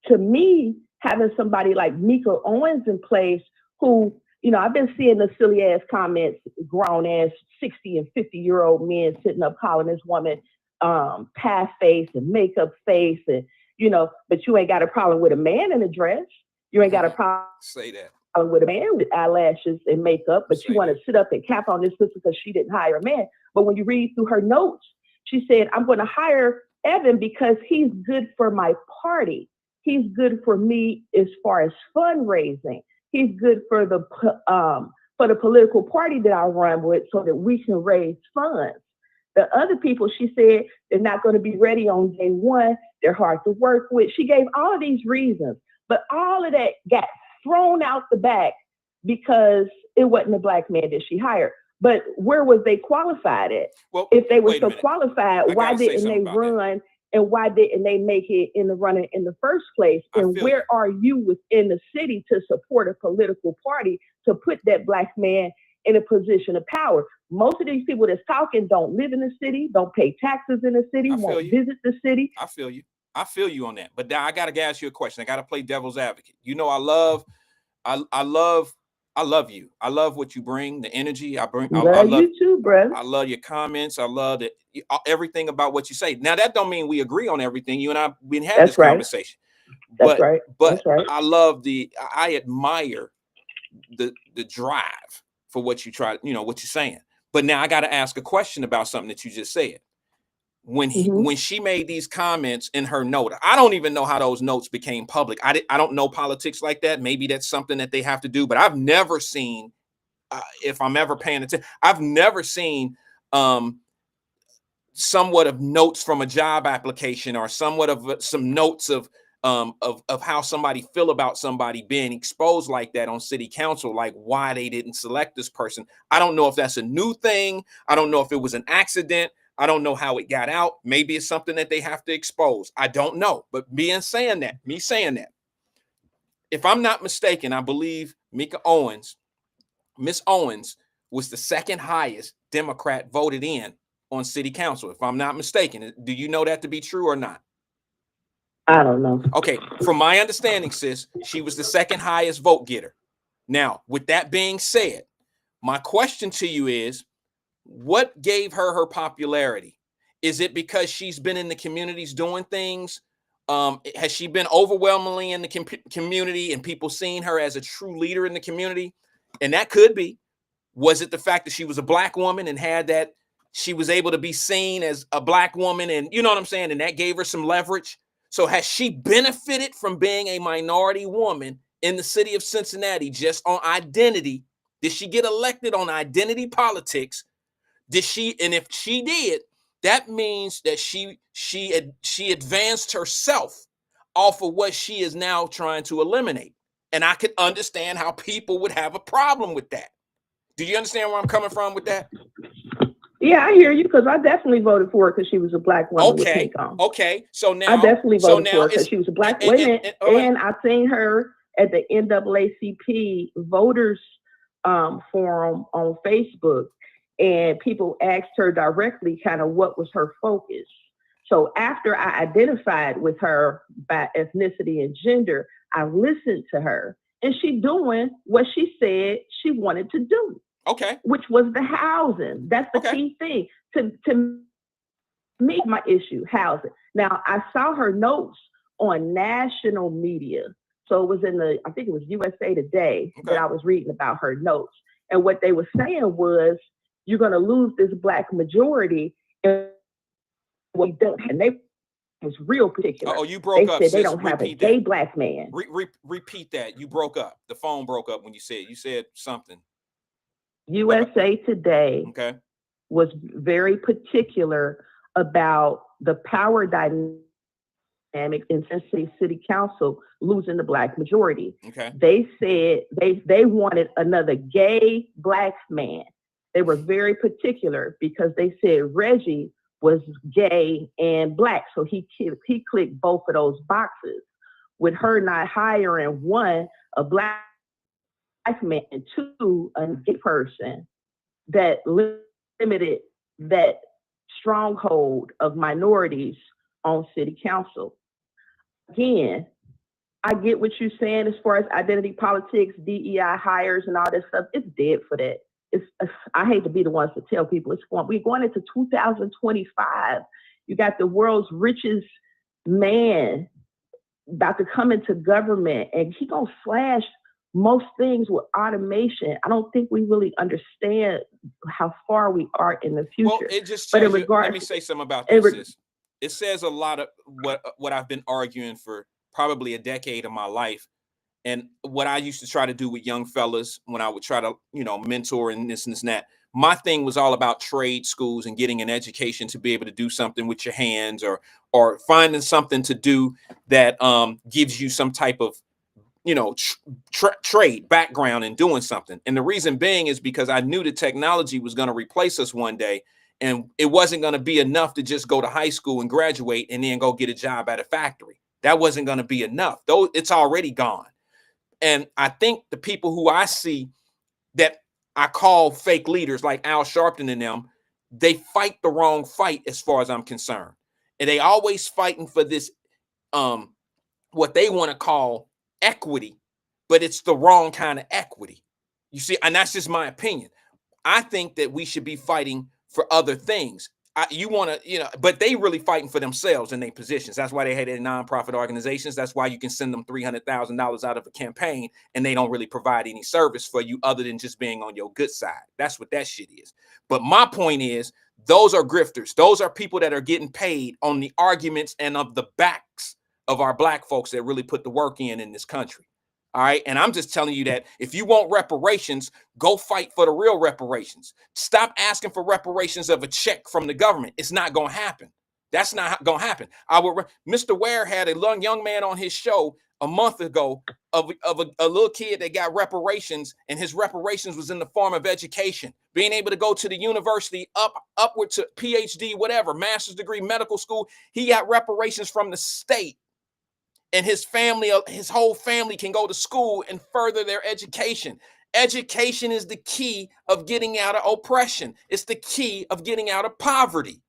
To me, having somebody like Mika Owens in place, who, I've been seeing the silly ass comments, grown ass 60 and 50-year-old men sitting up calling this woman past face and makeup face, and but you ain't got a problem with a man in a dress. You ain't got a problem with a man with eyelashes and makeup, but you want to sit up and cap on this sister because she didn't hire a man. But when you read through her notes, she said, I'm going to hire Evan because he's good for my party. He's good for me as far as fundraising. He's good for the political party that I run with so that we can raise funds. The other people, she said, they're not going to be ready on day one. They're hard to work with. She gave all of these reasons, but all of that got thrown out the back because it wasn't a Black man that she hired. But where was they qualified at? Well, if they were so qualified, why didn't they run? That. And why didn't they make it in the running in the first place? And where are you within the city to support a political party to put that Black man in a position of power? Most of these people that's talking don't live in the city, don't pay taxes in the city, won't visit the city. I feel you on that. But now I got to ask you a question. I got to play devil's advocate. I love you. I love what you bring, the energy I bring. I love you too, bro. I love your comments. I love everything about what you say. Now, that don't mean we agree on everything. You and I been having this conversation. That's right. But I love I admire the drive for what you try, what you're saying. But now I got to ask a question about something that you just said. When she made these comments in her note, I don't even know how those notes became public. I don't know politics like that. Maybe that's something that they have to do. But I've never seen, if I'm ever paying attention, I've never seen somewhat of notes from a job application or somewhat of some notes of how somebody feel about somebody being exposed like that on city council, like why they didn't select this person. I don't know if that's a new thing. I don't know if it was an accident. I don't know how it got out. Maybe it's something that they have to expose. I don't know. But me saying that, if I'm not mistaken, I believe Miss Owens was the second highest Democrat voted in on city council. If I'm not mistaken, do you know that to be true or not? I don't know. Okay, from my understanding, sis, she was the second highest vote getter. Now, with that being said, my question to you is, what gave her popularity? Is it because she's been in the communities doing things? Has she been overwhelmingly in the community and people seeing her as a true leader in the community? And that could be. Was it the fact that she was a black woman and had that, she was able to be seen as a black woman, and you know what I'm saying? And that gave her some leverage. So has she benefited from being a minority woman in the city of Cincinnati just on identity? Did she get elected on identity politics? Did she? And if she did, that means that she advanced herself off of what she is now trying to eliminate. And I could understand how people would have a problem with that. Do you understand where I'm coming from with that? Yeah, I hear you, because I definitely voted for her because she was a black woman with pink on. Okay. So now I definitely voted for her because she was a black woman, and I seen her at the NAACP voters forum on Facebook, and people asked her directly kind of what was her focus. So after I identified with her by ethnicity and gender, I listened to her, and she doing what she said she wanted to do. Okay. Which was the housing. That's the key thing. To me, my issue, housing. Now, I saw her notes on national media. So it was I think it was USA Today that I was reading about her notes. And what they were saying was, you're going to lose this black majority. And we don't. And they was real particular. Oh, you broke up. They said they don't have a gay black man. Repeat that. You broke up. The phone broke up when you said something. USA Today was very particular about the power dynamic in Cincinnati City Council losing the black majority. They said they wanted another gay black man. They were very particular because they said Reggie was gay and black, so he clicked both of those boxes. With her not hiring one, a black man, and two, a gay person, that limited that stronghold of minorities on city council. Again, I get what you're saying as far as identity politics, DEI hires, and all that stuff. It's dead for that. I hate to be the ones to tell people we're going into 2025. You got the world's richest man about to come into government, and he's gonna slash most things with automation. I don't think we really understand how far we are in the future. Well, it just tells you, let me say something about this. It says a lot of what I've been arguing for probably a decade of my life. And what I used to try to do with young fellas when I would try to, mentor and this and that. My thing was all about trade schools and getting an education to be able to do something with your hands, or finding something to do that gives you some type of, trade background in doing something. And the reason being is because I knew the technology was going to replace us one day, and it wasn't going to be enough to just go to high school and graduate and then go get a job at a factory. That wasn't going to be enough. Though it's already gone. And I think the people who I see that I call fake leaders like Al Sharpton and them, they fight the wrong fight as far as I'm concerned. And they always fighting for this, what they want to call equity, but it's the wrong kind of equity. You see, and that's just my opinion. I think that we should be fighting for other things. But they really fighting for themselves in their positions. That's why they had their nonprofit organizations. That's why you can send them $300,000 out of a campaign and they don't really provide any service for you other than just being on your good side. That's what that shit is. But my point is, those are grifters. Those are people that are getting paid on the arguments and of the backs of our black folks that really put the work in this country. All right. And I'm just telling you that if you want reparations, go fight for the real reparations. Stop asking for reparations of a check from the government. It's not going to happen. That's not going to happen. Mr. Ware had a young man on his show a month ago of a little kid that got reparations, and his reparations was in the form of education, being able to go to the university, upward to PhD, whatever, master's degree, medical school. He got reparations from the state. and his family, his whole family can go to school and further their education. Education is the key of getting out of oppression. It's the key of getting out of poverty.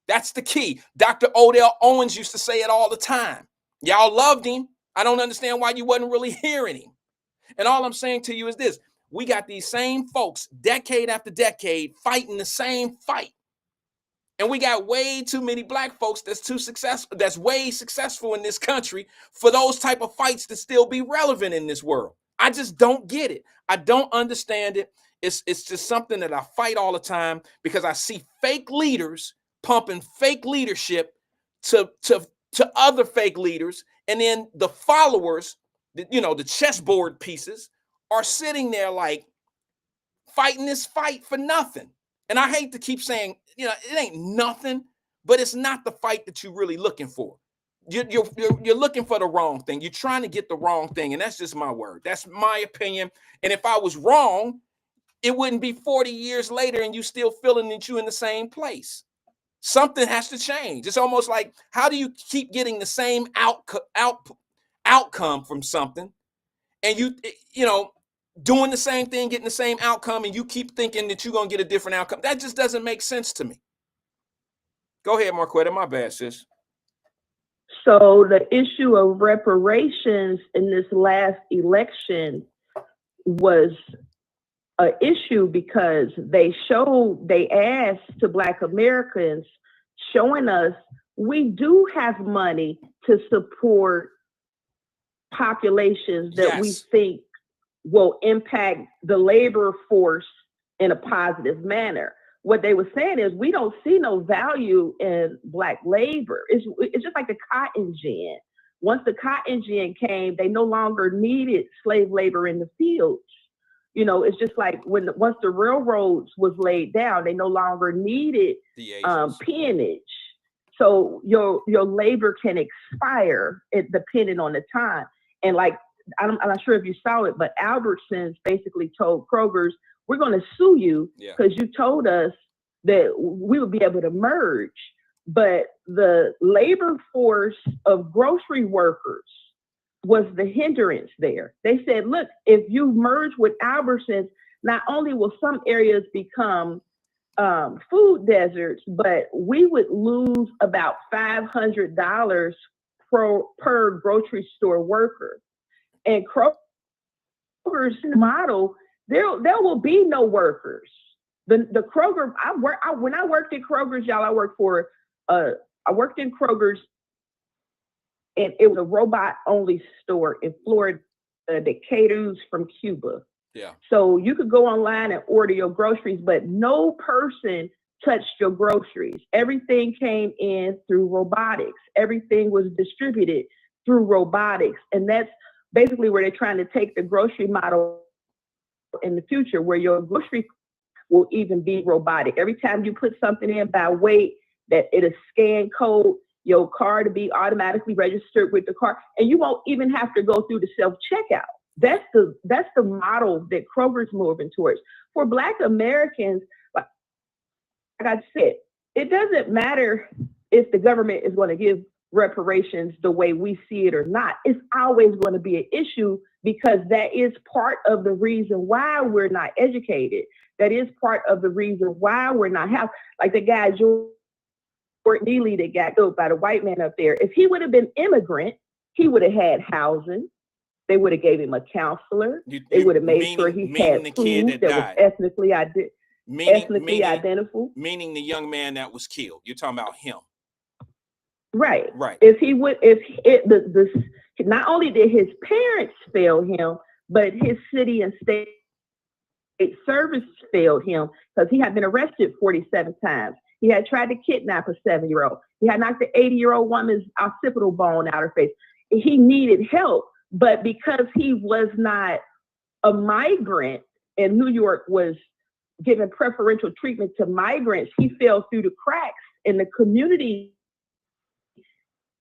That's the key. Dr. Odell Owens used to say it all the time. Y'all loved him. I don't understand why you wasn't really hearing him. And all I'm saying to you is this. We got these same folks decade after decade fighting the same fight. And we got way too many black folks that's too successful, that's way successful in this country for those type of fights to still be relevant in this world. I just don't get it. I don't understand it. It's just something that I fight all the time because I see fake leaders pumping fake leadership to other fake leaders, and then the followers, the chessboard pieces, are sitting there like fighting this fight for nothing. And I hate to keep saying, it ain't nothing, but it's not the fight that you're really looking for. You're looking for the wrong thing. You're trying to get the wrong thing, and that's just my word. That's my opinion. And if I was wrong, it wouldn't be 40 years later and you still feeling that you're in the same place. Something has to change. It's almost like, how do you keep getting the same outcome from something, and doing the same thing, getting the same outcome, and you keep thinking that you're going to get a different outcome? That just doesn't make sense to me. Go ahead, Marquetta. My bad, sis. So the issue of reparations in this last election was an issue because they asked to Black Americans, showing us we do have money to support populations that we think will impact the labor force in a positive manner. What they were saying is, we don't see no value in Black labor. It's just like the cotton gin. Once the cotton gin came, they no longer needed slave labor in the fields. It's just like once the railroads was laid down, they no longer needed peonage. So your labor can expire depending on the time. And like, I'm not sure if you saw it, but Albertsons basically told Kroger's, we're going to sue you because you told us that we would be able to merge. But the labor force of grocery workers was the hindrance there. They said, look, if you merge with Albertsons, not only will some areas become food deserts, but we would lose about $500 per grocery store worker. And Kroger's model, there will be no workers. The Kroger, when I worked at Kroger's, y'all, I worked in Kroger's, and it was a robot-only store in Florida that caters from Cuba. Yeah. So you could go online and order your groceries, but no person touched your groceries. Everything came in through robotics. Everything was distributed through robotics. And that's basically where they're trying to take the grocery model in the future, where your grocery will even be robotic. Every time you put something in by weight, that it'll scan code your car to be automatically registered with the car, and you won't even have to go through the self-checkout. That's the model that Kroger's moving towards. For Black Americans, like I said, it doesn't matter if the government is going to give reparations the way we see it or not. It's always going to be an issue, because that is part of the reason why we're not educated. That is part of the reason why we're not housed. Like the guy, Jordan Neely, that got killed by the white man up there. If he would have been immigrant, he would have had housing. They would have gave him a counselor. They would have made sure he had the food kid that died. Was ethnically identical. Meaning the young man that was killed. You're talking about him. Right. Right. Not only did his parents fail him, but his city and state service failed him, because he had been arrested 47 times. He had tried to kidnap a 7-year-old. He had knocked the 80-year-old woman's occipital bone out of her face. He needed help, but because he was not a migrant, and New York was giving preferential treatment to migrants, he fell through the cracks in the community.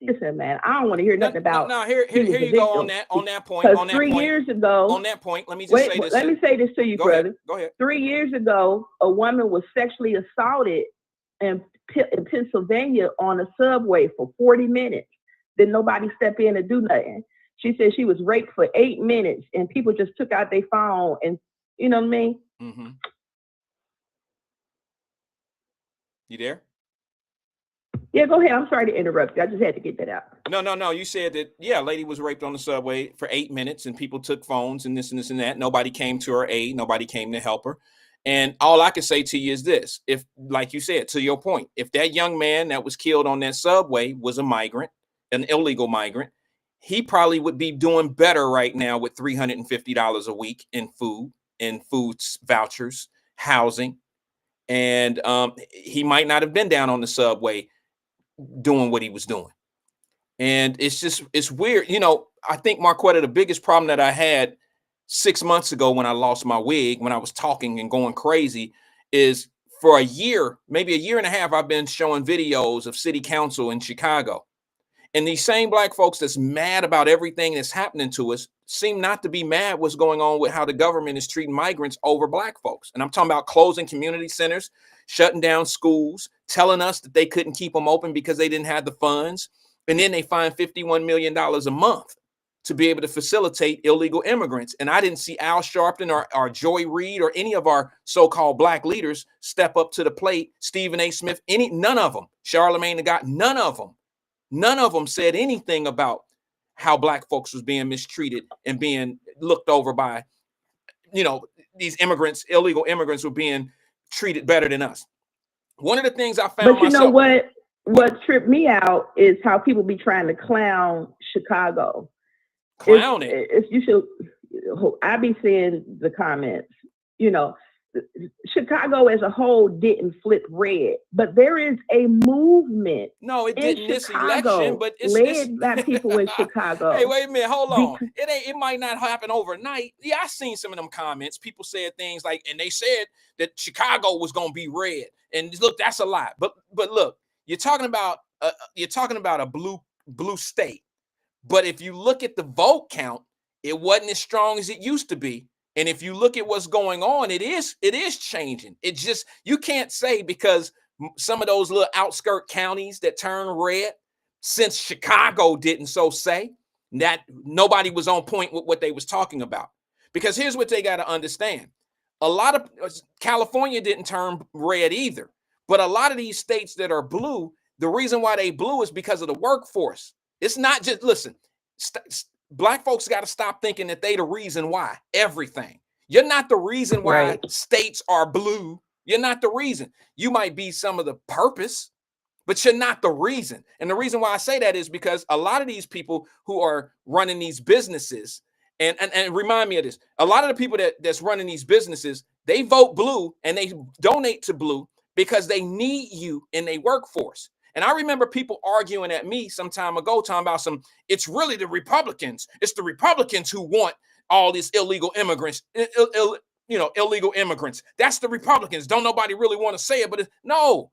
Listen, man, I don't want to hear nothing about. No, here you go on that point. Because 3 years ago, on that point, let me just say this. Let me say this to you, brother. Go ahead. 3 years ago, a woman was sexually assaulted in Pennsylvania on a subway for 40 minutes. Did nobody step in and do nothing? She said she was raped for 8 minutes and people just took out their phone and, you know what I mean? Mm-hmm. You there? Yeah, go ahead. I'm sorry to interrupt you. I just had to get that out. No. You said that, yeah, a lady was raped on the subway for 8 minutes and people took phones and this and this and that. Nobody came to her aid. Nobody came to help her. And all I can say to you is this. If, like you said, to your point, if that young man that was killed on that subway was a migrant, an illegal migrant, he probably would be doing better right now with $350 a week in food vouchers, housing. And he might not have been down on the subway doing what he was doing. And it's weird. You know, I think, Marquetta, the biggest problem that I had 6 months ago when I lost my wig, when I was talking and going crazy, is for a year, maybe a year and a half, I've been showing videos of city council in Chicago. And these same black folks that's mad about everything that's happening to us seem not to be mad what's going on with how the government is treating migrants over black folks. And I'm talking about closing community centers, shutting down schools, telling us that they couldn't keep them open because they didn't have the funds. And then they find $51 million a month to be able to facilitate illegal immigrants. And I didn't see Al Sharpton or Joy Reid or any of our so-called black leaders step up to the plate. Stephen A. Smith, none of them. Charlemagne the God, none of them. None of them said anything about how black folks was being mistreated and being looked over by, you know, these immigrants, illegal immigrants were being treated better than us. One of the things I found But you know what tripped me out is how people be trying to clown Chicago. Clown it. You should. I be seeing the comments. You know, Chicago as a whole didn't flip red, but there is a movement. No, it didn't this Chicago, election, but it's led by people in Chicago. Hey, wait a minute, hold on. It might not happen overnight. Yeah, I seen some of them comments. People said things like, and they said that Chicago was going to be red. And look, that's a lie. But look, you're talking about a blue state. But if you look at the vote count, it wasn't as strong as it used to be. And if you look at what's going on, it is changing. It just, you can't say because some of those little outskirt counties that turn red, since Chicago didn't so say, that nobody was on point with what they was talking about. Because here's what they got to understand. A lot of California didn't turn red either. But a lot of these states that are blue, the reason why they blue is because of the workforce. It's not just, listen, black folks got to stop thinking that they the reason why everything. You're not the reason why states are blue. You're not the reason. You might be some of the purpose, but you're not the reason. And the reason why I say that is because a lot of these people who are running these businesses, and remind me of this, a lot of the people that's running these businesses, they vote blue and they donate to blue because they need you in their workforce. And I remember people arguing at me some time ago, talking about it's really the Republicans. It's the Republicans who want all these illegal immigrants, illegal immigrants. That's the Republicans. Don't nobody really want to say it, but no.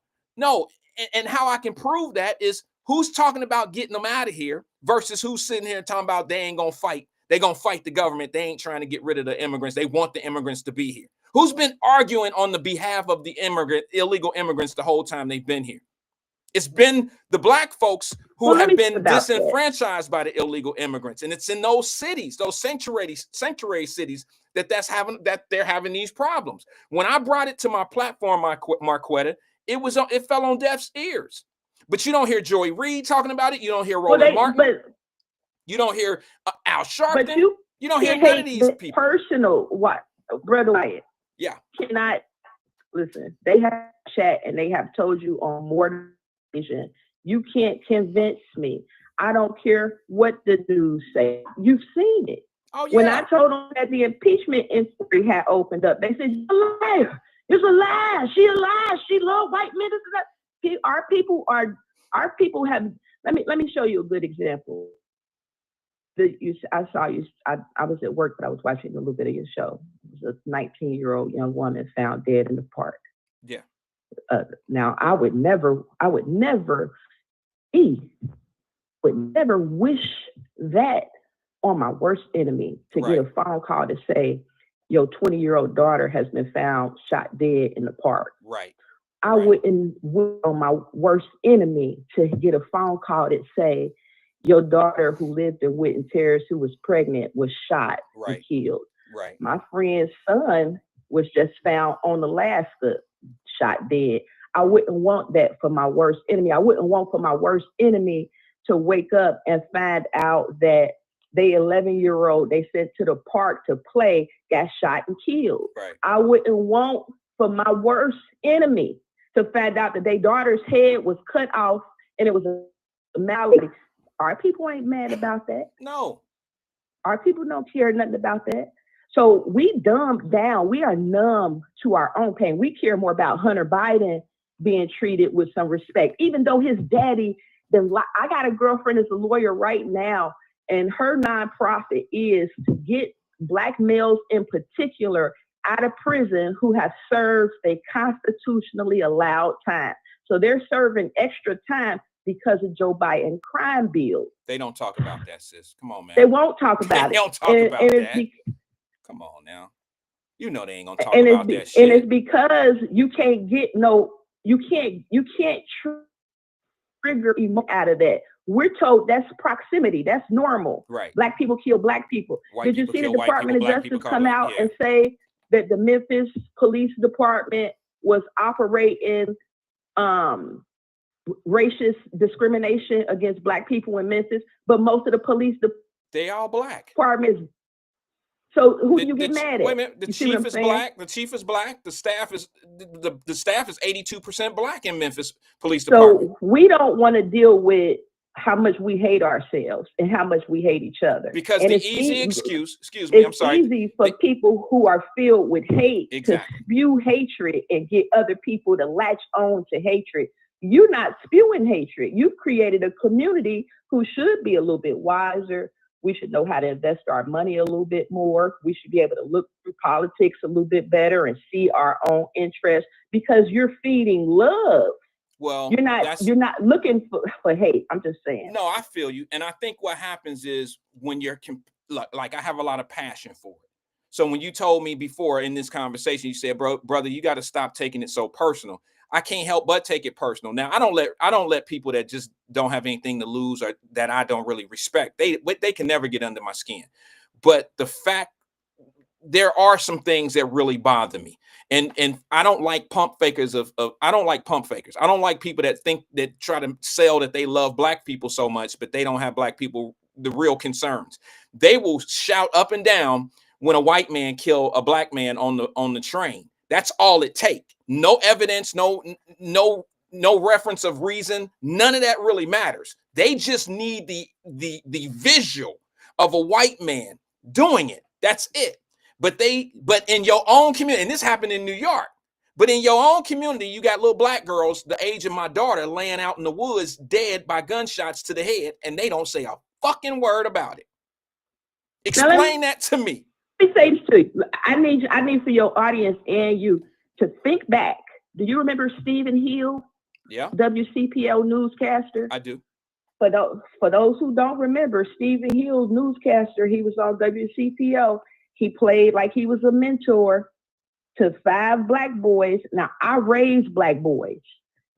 And how I can prove that is who's talking about getting them out of here versus who's sitting here talking about they ain't going to fight. They're going to fight the government. They ain't trying to get rid of the immigrants. They want the immigrants to be here. Who's been arguing on the behalf of the illegal immigrants the whole time they've been here? It's been the black folks who have been disenfranchised by the illegal immigrants. And it's in those cities, those sanctuary cities, that they're having these problems. When I brought it to my platform, Marquetta, it fell on deaf ears. But you don't hear Joy Reid talking about it. You don't hear Roland Martin. You don't hear Al Sharpton. You don't hear none of these people. Personal, Brother Wyatt. Yeah. Cannot listen. They have chat and they have told you on more occasion, you can't convince me. I don't care what the news say. You've seen it. Oh, yeah. When I told them that the impeachment inquiry had opened up, they said, "You're a liar. It's a lie. She a lie. She love white men." Our people have. Let me show you a good example. I saw you. I was at work, but I was watching a little bit of your show. It was a 19-year-old young woman found dead in the park. Yeah. Now I would never wish that on my worst enemy to get a phone call to say your 20-year-old daughter has been found shot dead in the park. Right. I wouldn't wish on my worst enemy to get a phone call that say your daughter who lived in Witten Terrace, who was pregnant, was shot and Right. killed. Right. My friend's son was just found on Alaska, shot dead. I wouldn't want that for my worst enemy. I wouldn't want for my worst enemy to wake up and find out that they 11-year-old they sent to the park to play got shot and killed. Right. I wouldn't want for my worst enemy to find out that their daughter's head was cut off and it was a malady. Our people ain't mad about that. No. Our people don't care nothing about that. So we dumbed down. We are numb to our own pain. We care more about Hunter Biden being treated with some respect, even though his daddy, I got a girlfriend that's a lawyer right now, and her nonprofit is to get Black males in particular out of prison who have served a constitutionally allowed time. So they're serving extra time because of Joe Biden crime bill. They don't talk about that, sis. Come on, man. They won't talk about They it. don't talk about that. Come on now. You know they ain't gonna talk about that shit. And it's because you can't get you can't trigger emotion out of that. We're told that's proximity. That's normal. Right. Black people kill Black people. Did you see the Department of Justice come out and say that the Memphis Police Department was operating racist discrimination against Black people in Memphis, but most of the police they all Black departments. So who do you get mad at? Wait a minute. The chief is Black. The chief is Black. The staff is 82% Black in Memphis Police Department. So we don't want to deal with how much we hate ourselves and how much we hate each other. Because and the easy excuse, excuse me, I'm sorry. It's easy for people who are filled with hate to spew hatred and get other people to latch on to hatred. You're not spewing hatred. You've created a community who should be a little bit wiser. We should know how to invest our money a little bit more. We should be able to look through politics a little bit better and see our own interests because you're feeding love. Well, you're not looking for hate. I'm just saying. No, I feel you. And I think what happens is when you're like I have a lot of passion for it. So when you told me before in this conversation, you said, brother, you got to stop taking it so personal. I can't help but take it personal. Now, I don't let people that just don't have anything to lose or that I don't really respect. They can never get under my skin. But the fact there are some things that really bother me. And I don't like pump fakers I don't like pump fakers. I don't like people that try to sell that they love Black people so much, but they don't have Black people, the real concerns. They will shout up and down when a white man kill a Black man on the train. That's all it takes. No evidence, no reference of reason. None of that really matters. They just need the visual of a white man doing it. That's it. But in your own community, and this happened in New York, but in your own community, you got little Black girls the age of my daughter laying out in the woods dead by gunshots to the head, and they don't say a fucking word about it. Explain that to me. Let me say this to you. I need for your audience and you to think back. Do you remember Stephen Hill? Yeah. WCPO newscaster? I do. For those who don't remember, Stephen Hill, newscaster, he was on WCPO. He played like he was a mentor to 5 Black boys. Now, I raised Black boys.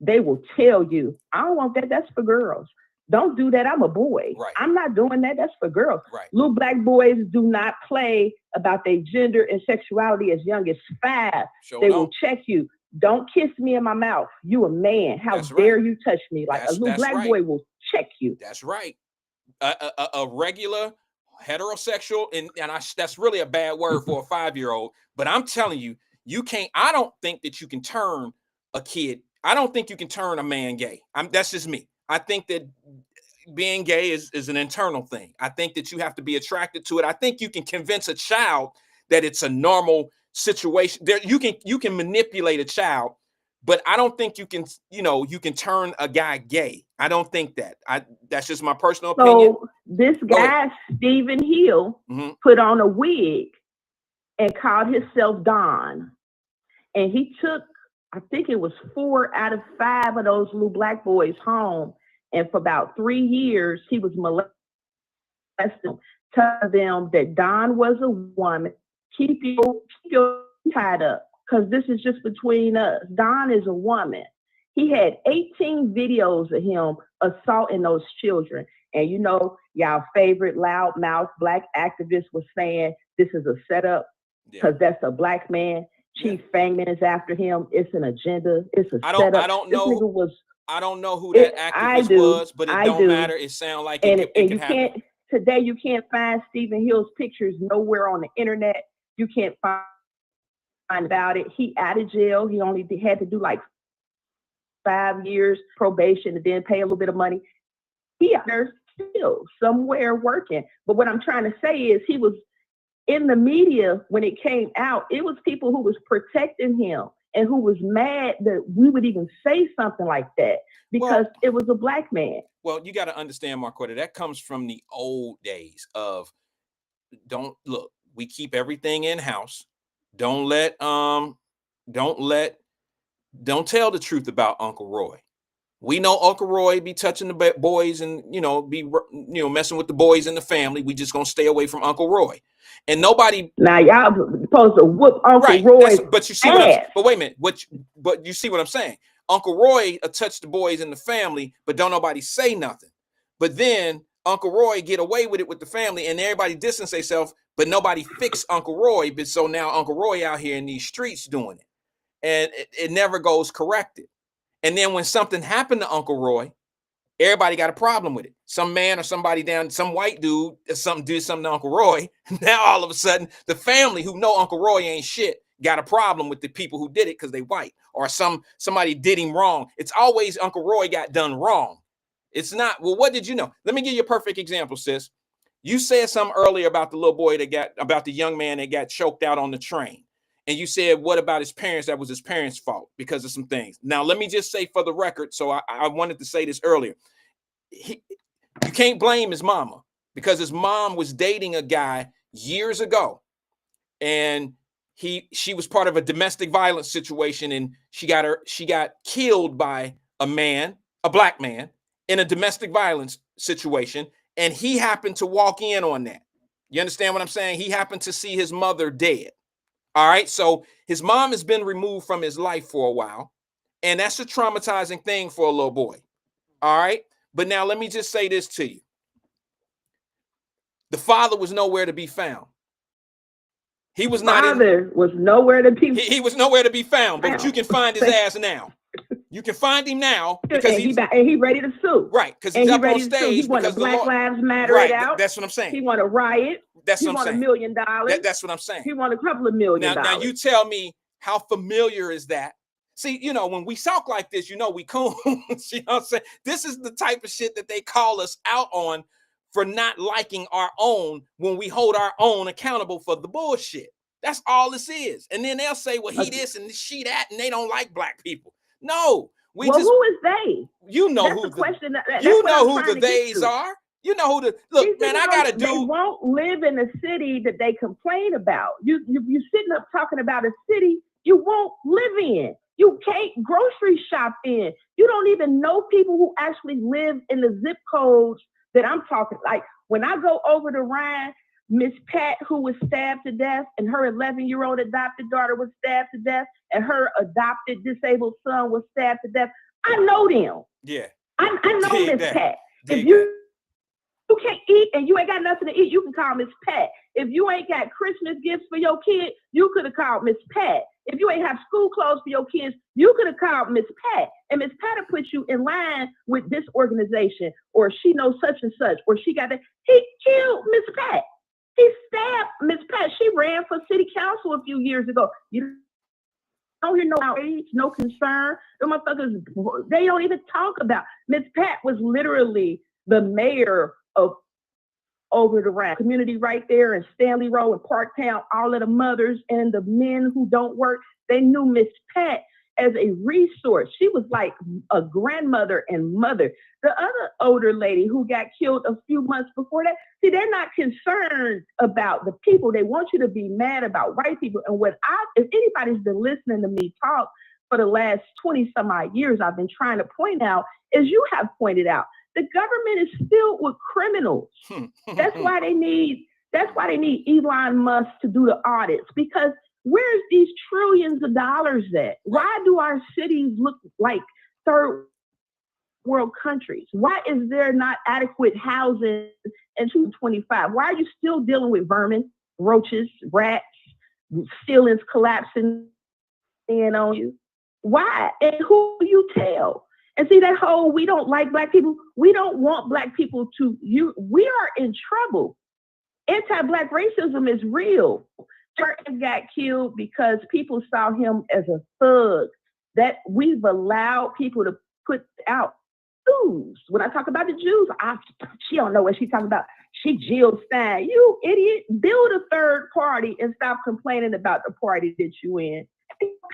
They will tell you, I don't want that. That's for girls. Don't do that. I'm a boy. Right. I'm not doing that. That's for girls. Right. Little Black boys do not play about their gender and sexuality as young as 5. They will check you. Don't kiss me in my mouth. You a man. How dare you touch me? Like a little Black boy will check you. That's right. A regular heterosexual, and that's really a bad word for a 5-year-old. But I'm telling you, you can't. I don't think that you can turn a kid. I don't think you can turn a man gay. That's just me. I think that being gay is an internal thing. I think that you have to be attracted to it. I think you can convince a child that it's a normal situation. There, you can manipulate a child, but I don't think you can turn a guy gay. I don't think that. That's just my personal opinion. So this guy, Stephen Hill, put on a wig and called himself Don. And he took, I think it was 4 out of 5 of those little Black boys home. And for about 3 years, he was molesting them, telling them that Don was a woman. Keep your tied up, because this is just between us. Don is a woman. He had 18 videos of him assaulting those children. And you know, y'all favorite loudmouth black activist was saying this is a setup because that's a black man. Chief Fangman is after him. It's an agenda. It's a setup. I don't know. This nigga was. I don't know who that activist was, but it don't matter. It sounds like it could happen. Today you can't find Stephen Hill's pictures nowhere on the internet. You can't find about it. He out of jail. He only had to do like 5 years probation and then pay a little bit of money. He out there still somewhere working. But what I'm trying to say is he was in the media when it came out. It was people who was protecting him and who was mad that we would even say something like that because it was a black man. Well, you got to understand, Marquetta, that comes from the old days of we keep everything in house. Don't tell the truth about Uncle Roy. We know Uncle Roy be touching the boys and, be messing with the boys in the family. We just going to stay away from Uncle Roy. And nobody. Now y'all supposed to whoop Uncle Roy. But you see but wait a minute. But you see what I'm saying? Uncle Roy touched the boys in the family, but don't nobody say nothing. But then Uncle Roy get away with it with the family and everybody distance themselves, but nobody fixed Uncle Roy. But so now Uncle Roy out here in these streets doing it. And it never goes corrected. And then when something happened to Uncle Roy, everybody got a problem with it. Some man or somebody some white dude did something to Uncle Roy. Now all of a sudden, the family who know Uncle Roy ain't shit got a problem with the people who did it because they white or somebody did him wrong. It's always Uncle Roy got done wrong. It's not, well, what did you know? Let me give you a perfect example, sis. You said something earlier about the little boy about the young man that got choked out on the train. And you said, what about his parents? That was his parents' fault because of some things. Now, let me just say for the record, so I wanted to say this earlier. You can't blame his mama because his mom was dating a guy years ago. And she was part of a domestic violence situation. And she got killed by a black man in a domestic violence situation. And he happened to walk in on that. You understand what I'm saying? He happened to see his mother dead. All right. So his mom has been removed from his life for a while. And that's a traumatizing thing for a little boy. All right. But now let me just say this to you. The father was nowhere to be found. He was not was nowhere to be. He was nowhere to be found, but you can find his ass now. You can find him now because he's ready to sue. Right, because he's up on stage. He want a Black Lives Matter it out. That's what I'm saying. He want a riot. That's what I'm saying. He want $1 million. That's what I'm saying. He want a couple of $1 million. Now you tell me how familiar is that? See, when we talk like this, we coons. You know what I'm saying? This is the type of shit that they call us out on for not liking our own when we hold our own accountable for the bullshit. That's all this is. And then they'll say, well, he this and she that, and they don't like black people. No. Who is they? You know who the question. You know who the theys are. You know who look, man, I got a dude. They won't live in the city that they complain about. You sitting up talking about a city you won't live in. You can't grocery shop in. You don't even know people who actually live in the zip codes that I'm talking. Like when I go over the Rhine, Miss Pat, who was stabbed to death, and her 11-year-old adopted daughter was stabbed to death, and her adopted disabled son was stabbed to death. I know them. Yeah. I know Miss Pat. If you can't eat and you ain't got nothing to eat, you can call Miss Pat. If you ain't got Christmas gifts for your kid, you could have called Miss Pat. If you ain't have school clothes for your kids, you could have called Miss Pat. And Miss Pat will put you in line with this organization, or she knows such and such, or she got that. He killed Miss Pat. He stabbed Miss Pat. She ran for city council a few years ago. You don't hear no outrage, no concern. The motherfuckers, they don't even talk about. Miss Pat was literally the mayor of over the Rhine community right there in Stanley Row and Parktown. All of the mothers and the men who don't work, they knew Miss Pat as a resource. She was like a grandmother and mother. The other older lady who got killed a few months before that, see, they're not concerned about the people. They want you to be mad about white people. And if anybody's been listening to me talk for the last 20 some odd years, I've been trying to point out, as you have pointed out, the government is filled with criminals. That's why they need Elon Musk to do the audits, because where's these trillions of dollars at? Why do our cities look like third world countries. Why is there not adequate housing in 2025? Why are you still dealing with vermin, roaches, rats, ceilings collapsing in on you? Why? And who do you tell? And see that whole, we don't like black people. We don't want black people to, we are in trouble. Anti-black racism is real. Jordan got killed because people saw him as a thug. That we've allowed people to put out Jews. When I talk about the Jews, she don't know what she's talking about. She Jill Stein. You idiot. Build a third party and stop complaining about the party that you in.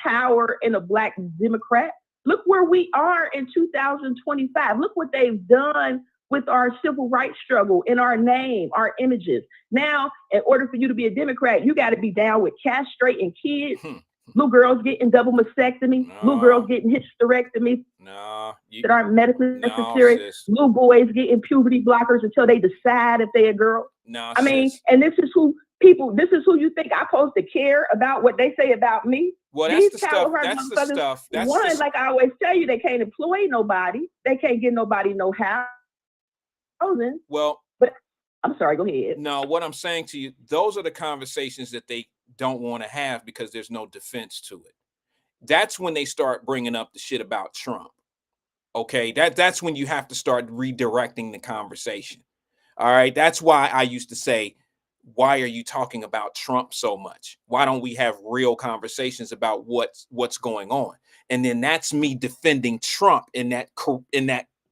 Power in a black Democrat. Look where we are in 2025. Look what they've done with our civil rights struggle, in our name, our images. Now, in order for you to be a Democrat, you got to be down with castrating kids. Little girls getting double mastectomy, little girls getting hysterectomy that aren't medically necessary, sis. little boys getting puberty blockers until they decide if they're a girl. No, I mean, sis. and this is who you think I'm supposed to care about what they say about me? Well, that's These the stuff. caliber That's the motherfuckers, stuff. That's one, like I always tell you, they can't employ nobody. They can't get nobody no housing. Well, but I'm sorry, go ahead. No, what I'm saying to you, those are the conversations that they don't want to have because there's no defense to it. That's when they start bringing up the shit about Trump. Okay, that's when you have to start redirecting the conversation. All right, that's why I used to say, why are you talking about Trump so much? Why don't we have real conversations about what's going on? And then that's me defending Trump in that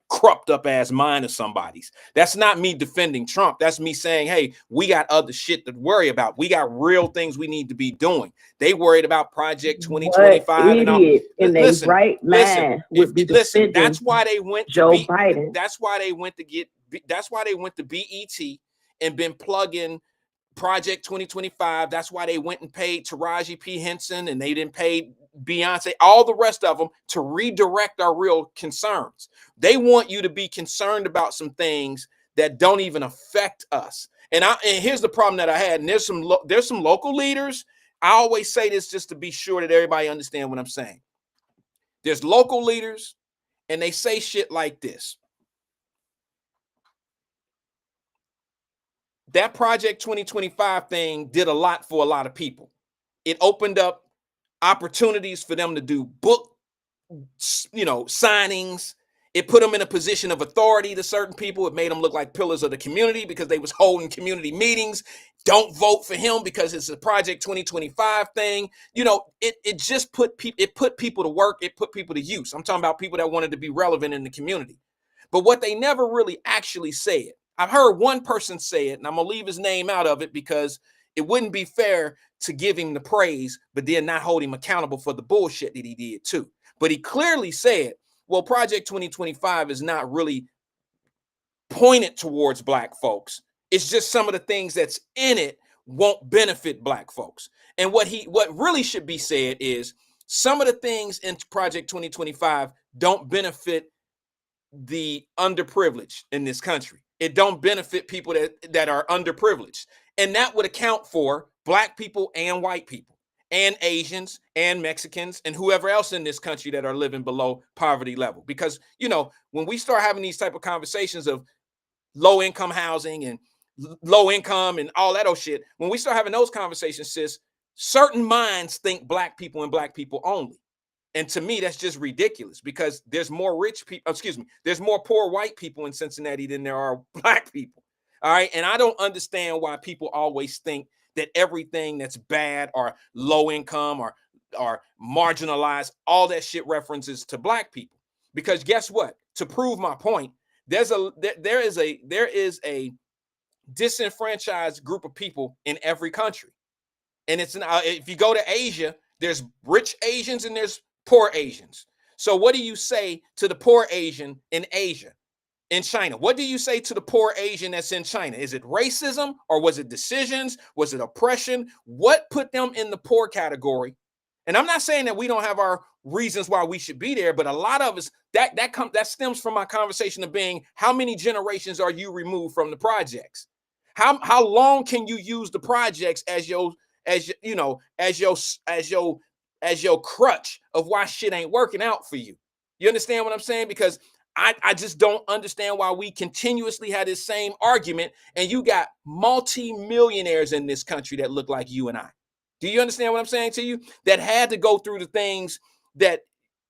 corrupt up ass mind of somebody's. That's not me defending Trump. That's me saying, hey, we got other shit to worry about. We got real things we need to be doing. They worried about Project 2025 and all. Listen, listen. That's why they went to Joe Biden. That's why they went to BET and been plugging Project 2025. That's why they went and paid Taraji P. Henson, and they didn't pay Beyonce, all the rest of them, to redirect our real concerns. They want you to be concerned about some things that don't even affect us. And here's the problem that I had. And there's some local leaders. I always say this just to be sure that everybody understands what I'm saying. There's local leaders, and they say shit like this. That Project 2025 thing did a lot for a lot of people. It opened up opportunities for them to do book, signings. It put them in a position of authority to certain people. It made them look like pillars of the community because they was holding community meetings. Don't vote for him because it's a Project 2025 thing. It just put people to work. It put people to use. I'm talking about people that wanted to be relevant in the community. But what they never really actually said, I've heard one person say it, and I'm going to leave his name out of it because it wouldn't be fair to give him the praise, but then not hold him accountable for the bullshit that he did too. But he clearly said, well, Project 2025 is not really pointed towards black folks. It's just some of the things that's in it won't benefit black folks. And what really should be said is some of the things in Project 2025 don't benefit the underprivileged in this country. It don't benefit people that are underprivileged. And that would account for black people and white people and Asians and Mexicans and whoever else in this country that are living below poverty level. Because, when we start having these type of conversations of low income housing and low income and all that old shit, when we start having those conversations, sis, certain minds think black people and black people only. And to me, that's just ridiculous because there's more there's more poor white people in Cincinnati than there are black people. All right. And I don't understand why people always think that everything that's bad or low income or marginalized, all that shit references to black people. Because guess what? To prove my point, there is a disenfranchised group of people in every country. And if you go to Asia, there's rich Asians and there's poor Asians. So what do you say to the poor Asian in Asia, in China? What do you say to the poor Asian that's in China? Is it racism or was it decisions? Was it oppression? What put them in the poor category? And I'm not saying that we don't have our reasons why we should be there, but a lot of us that stems from my conversation of being, how many generations are you removed from the projects? How long can you use the projects as your crutch of why shit ain't working out for you? You understand what I'm saying? Because I just don't understand why we continuously have this same argument, and you got multi-millionaires in this country that look like you and I. Do you understand what I'm saying to you? That had to go through the things that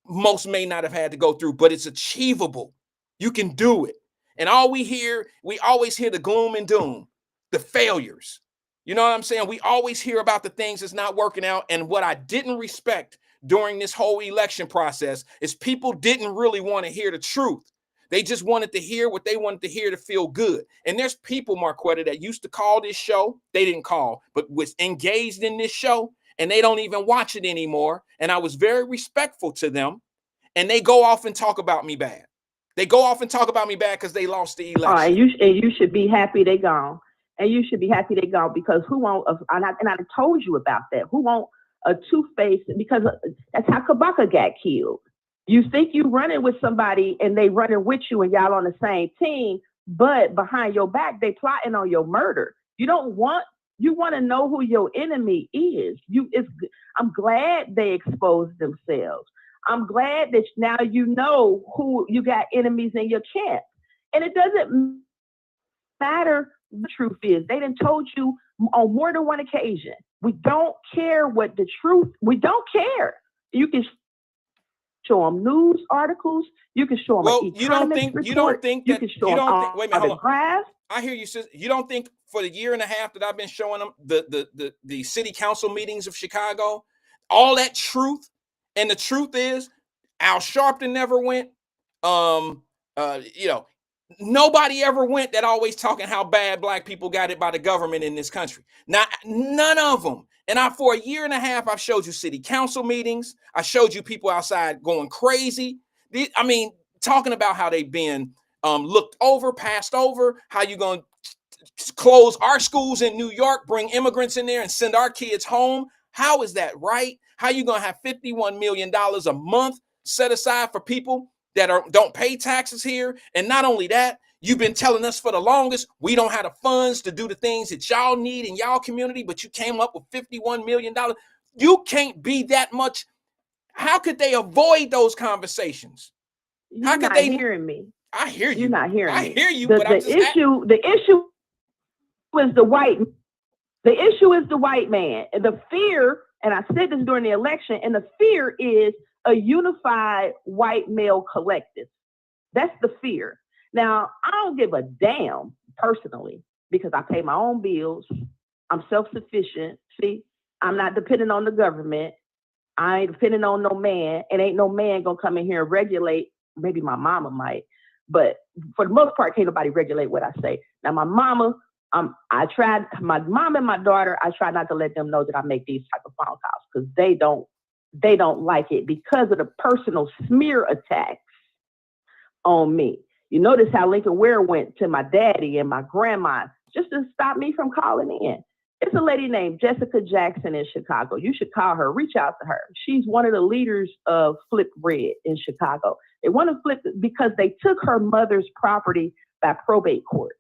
most may not have had to go through, but it's achievable. You can do it. And we always hear the gloom and doom, the failures. You know what I'm saying? We always hear about the things that's not working out. And what I didn't respect during this whole election process is people didn't really want to hear the truth. They just wanted to hear what they wanted to hear to feel good. And there's people, Marquetta, that used to call this show. They didn't call, but was engaged in this show, and they don't even watch it anymore. And I was very respectful to them. And they go off and talk about me bad. They go off and talk about me bad because they lost the election. And you should be happy they gone. And you should be happy they gone, because who won't? And I told you about that. Who won't a two-faced? Because that's how Kabaka got killed. You think you running with somebody and they running with you and y'all on the same team, but behind your back they plotting on your murder. You want to know who your enemy is. I'm glad they exposed themselves. I'm glad that now you know who you got enemies in your camp. And it doesn't matter what the truth is. They done told you on more than one occasion. We don't care what the truth, we don't care. You can show them news articles. You can show them an economics report. You can show them wait a minute, hold on. graphs. I hear you, sis. You don't think for the year and a half that I've been showing them the city council meetings of Chicago, all that truth, and the truth is Al Sharpton never went. Nobody ever went that always talking how bad black people got it by the government in this country. None of them. And for a year and a half, I've showed you city council meetings. I showed you people outside going crazy. Talking about how they've been looked over, passed over, how you going to close our schools in New York, bring immigrants in there and send our kids home. How is that right? How you going to have $51 million a month set aside for people that don't pay taxes here? And not only that, you've been telling us for the longest, we don't have the funds to do the things that y'all need in y'all community, but you came up with $51 million. You can't be that much. How could they avoid those conversations? You're not hearing me. I hear you. You're not hearing me. I hear you, but the issue is the white man. And the fear, and I said this during the election, and the fear is a unified white male collective. That's the fear. Now, I don't give a damn personally, because I pay my own bills. I'm self-sufficient. See, I'm not dependent on the government. I ain't dependent on no man, and ain't no man gonna come in here and regulate. Maybe my mama might, but for the most part, can't nobody regulate what I say. Now, my mama, my mom and my daughter, I try not to let them know that I make these type of phone calls, because they don't like it because of the personal smear attacks on me. You notice how Lincoln Ware went to my daddy and my grandma just to stop me from calling in. It's a lady named Jessica Jackson in Chicago. You should call her, reach out to her. She's one of the leaders of Flip Red in Chicago. They want to flip it because they took her mother's property by probate court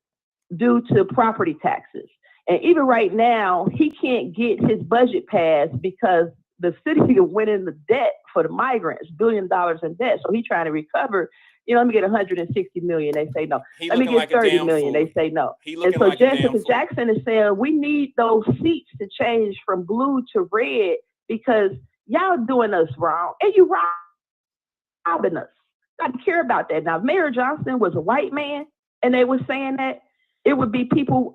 due to property taxes. And even right now, he can't get his budget passed because the city went into debt for the migrants, $1 billion in debt. So he's trying to recover. Let me get 160 million. They say no. Let me get 30 million. They say no. And so Jessica Jackson is saying we need those seats to change from blue to red because y'all doing us wrong and you robbing us. I don't care about that. Now, if Mayor Johnson was a white man and they were saying that, it would be people,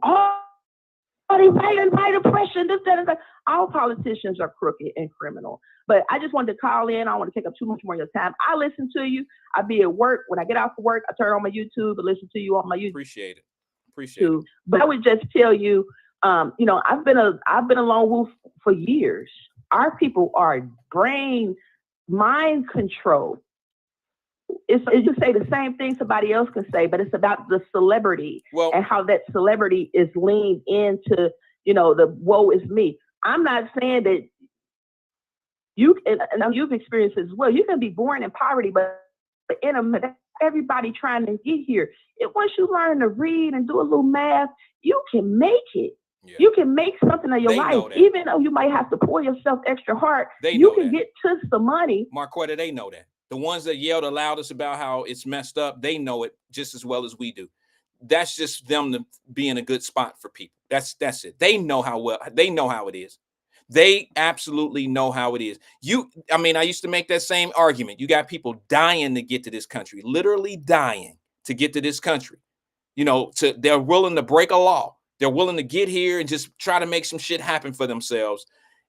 they white oppression, this, that, and that. All politicians are crooked and criminal. But I just wanted to call in. I don't want to take up too much more of your time. I listen to you. I be at work. When I get off of work, I turn on my YouTube and listen to you on my YouTube. Appreciate it. But I would just tell you, I've been a lone wolf for years. Our people are mind control. You say the same thing somebody else can say, but it's about the celebrity and how that celebrity is leaned into, the woe is me. I'm not saying that and you've experienced it as well. You can be born in poverty, but everybody trying to get here. Once you learn to read and do a little math, you can make it. Yeah. You can make something of your life, even though you might have to pour yourself extra hard. You can get to some money. Marquetta, they know that. The ones that yell the loudest about how it's messed up, they know it just as well as we do. That's just them to be in a good spot for people. That's it. They know how it is. They absolutely know how it is. I used to make that same argument. You got people dying to get to this country, literally dying to get to this country. They're willing to break a law. They're willing to get here and just try to make some shit happen for themselves.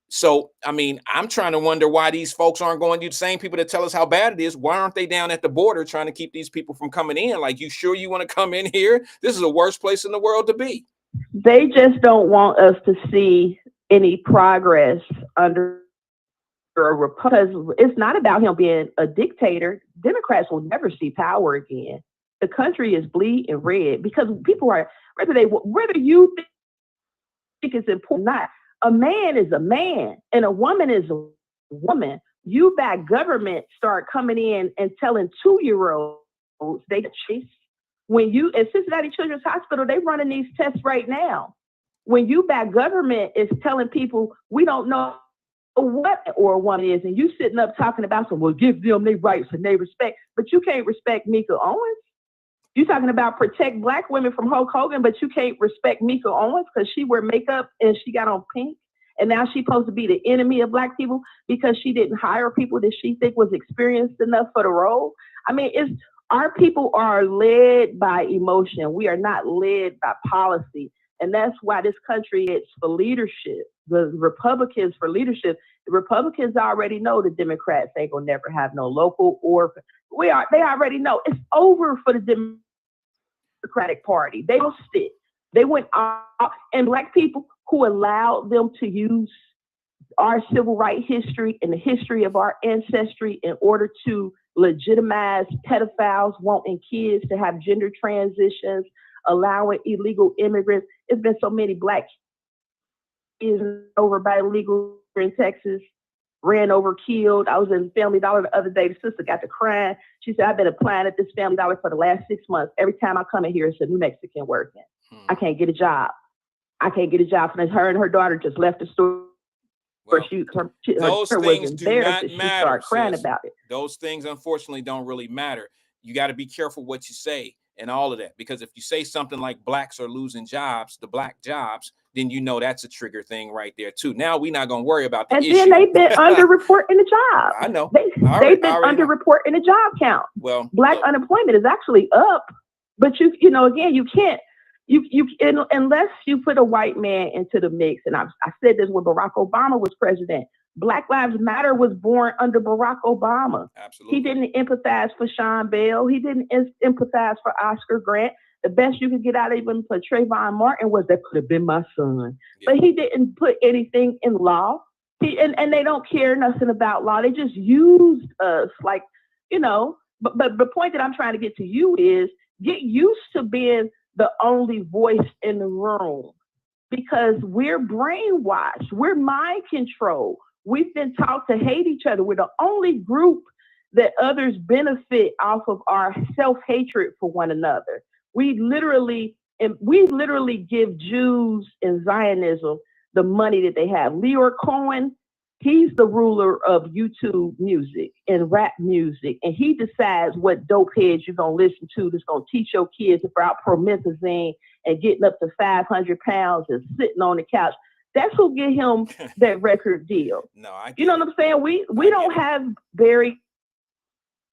So, I'm trying to wonder why these folks aren't going to the same people that tell us how bad it is. Why aren't they down at the border trying to keep these people from coming in? Like, you sure you want to come in here? This is the worst place in the world to be. They just don't want us to see any progress under a because it's not about him being a dictator. Democrats will never see power again. The country is bleeding red because people are, whether you think it's important or not, a man is a man and a woman is a woman. You back government start coming in and telling 2-year-olds they chase. When you at Cincinnati Children's Hospital, they running these tests right now. When you back government is telling people we don't know what or a woman is, and you sitting up talking about some, well, give them their rights and they respect, but you can't respect Mika Owens. You talking about protect Black women from Hulk Hogan, but you can't respect Mika Owens because she wear makeup and she got on pink, and now she's supposed to be the enemy of Black people because she didn't hire people that she think was experienced enough for the role. Our people are led by emotion. We are not led by policy, and that's why this country is for leadership. The Republicans for leadership. The Republicans already know the Democrats ain't gonna never have no local or they already know it's over for the Democratic Party. They will stick. They went out, and Black people who allowed them to use our civil rights history and the history of our ancestry in order to legitimize pedophiles wanting kids to have gender transitions, allowing illegal immigrants. It's been so many Black kids over by illegal in Texas, ran over, killed. I was in Family Dollar the other day. The sister got to crying. She said, I've been applying at this Family Dollar for the last 6 months. Every time I come in here, it's a New Mexican working. I can't get a job. Her and her daughter just left the store. Well, those things do not matter. She started crying about it. Those things, unfortunately, don't really matter. You got to be careful what you say and all of that, because if you say something like Blacks are losing jobs, the Black jobs, then that's a trigger thing right there too. Now we're not going to worry about the issue. And then they've been underreporting the job. I know. They've been underreporting the job count. Well, Black unemployment is actually up, but again, you can't. Unless you put a white man into the mix, and I said this when Barack Obama was president. Black Lives Matter was born under Barack Obama. Absolutely. He didn't empathize for Sean Bell. He didn't empathize for Oscar Grant. The best you could get out of him for Trayvon Martin was that could have been my son. Yeah. But he didn't put anything in law. And they don't care nothing about law. They just used us but the point that I'm trying to get to you is get used to being the only voice in the room, because we're brainwashed. We're mind controlled. We've been taught to hate each other. We're the only group that others benefit off of our self-hatred for one another. We literally give Jews and Zionism the money that they have. Leor Cohen, he's the ruler of YouTube music and rap music, and he decides what dope heads you're going to listen to that's going to teach your kids about promethazine and getting up to 500 pounds and sitting on the couch. That's who get him that record deal. You know what I'm saying? We don't have Barry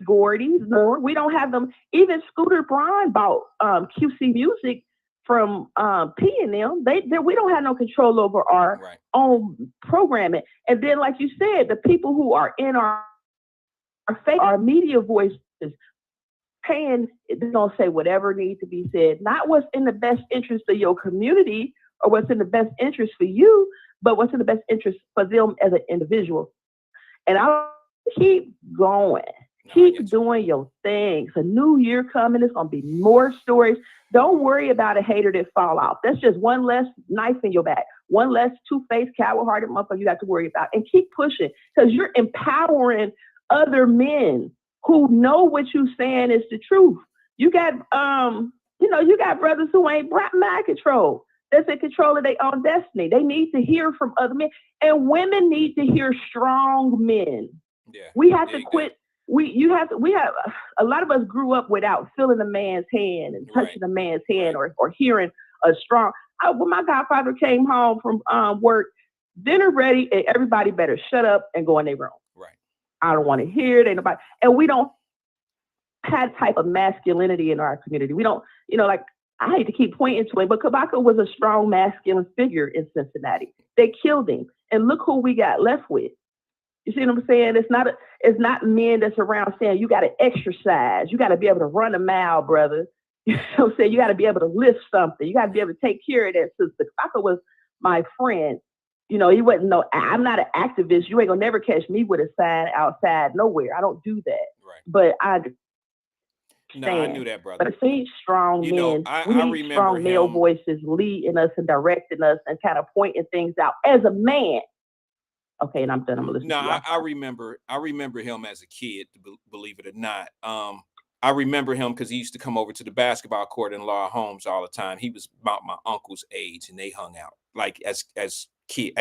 Gordy's, nor we don't have them. Even Scooter Braun bought QC Music from P and them. We don't have no control over our own programming. And then, like you said, the people who are in our media voices paying, they're gonna say whatever needs to be said, not what's in the best interest of your community or what's in the best interest for you, but what's in the best interest for them as an individual. And I'll keep going. Keep doing your things. A new year coming. There's going to be more stories. Don't worry about a hater that fall off. That's just one less knife in your back. One less two-faced, coward-hearted motherfucker you got to worry about. And keep pushing, because you're empowering other men who know what you're saying is the truth. You got, you got brothers who ain't mind control. That's in control of their own destiny. They need to hear from other men. And women need to hear strong men. Yeah, we have to quit we have a lot of us grew up without feeling a man's hand and touching a man's hand or hearing a strong. When my godfather came home from work, dinner ready, and everybody better shut up and go in their room. Right. I don't want to hear it. Ain't nobody, and we don't have type of masculinity in our community. We don't, like, I hate to keep pointing to it, but Kabaka was a strong masculine figure in Cincinnati. They killed him, and look who we got left with. You see what I'm saying? It's not men that's around saying you got to exercise, you got to be able to run a mile, brother. You know what I'm saying? You got to be able to lift something. You got to be able to take care of that sister. Kabaka was my friend. He wasn't I'm not an activist. You ain't gonna never catch me with a sign outside nowhere. I don't do that. Right. But I No, I knew that, brother. But I see strong men. We need strong male voices leading us and directing us and kind of pointing things out as a man. Okay, and I'm done. I'm listening. No, I remember him as a kid, believe it or not. I remember him because he used to come over to the basketball court in Laura Holmes all the time. He was about my uncle's age, and they hung out like as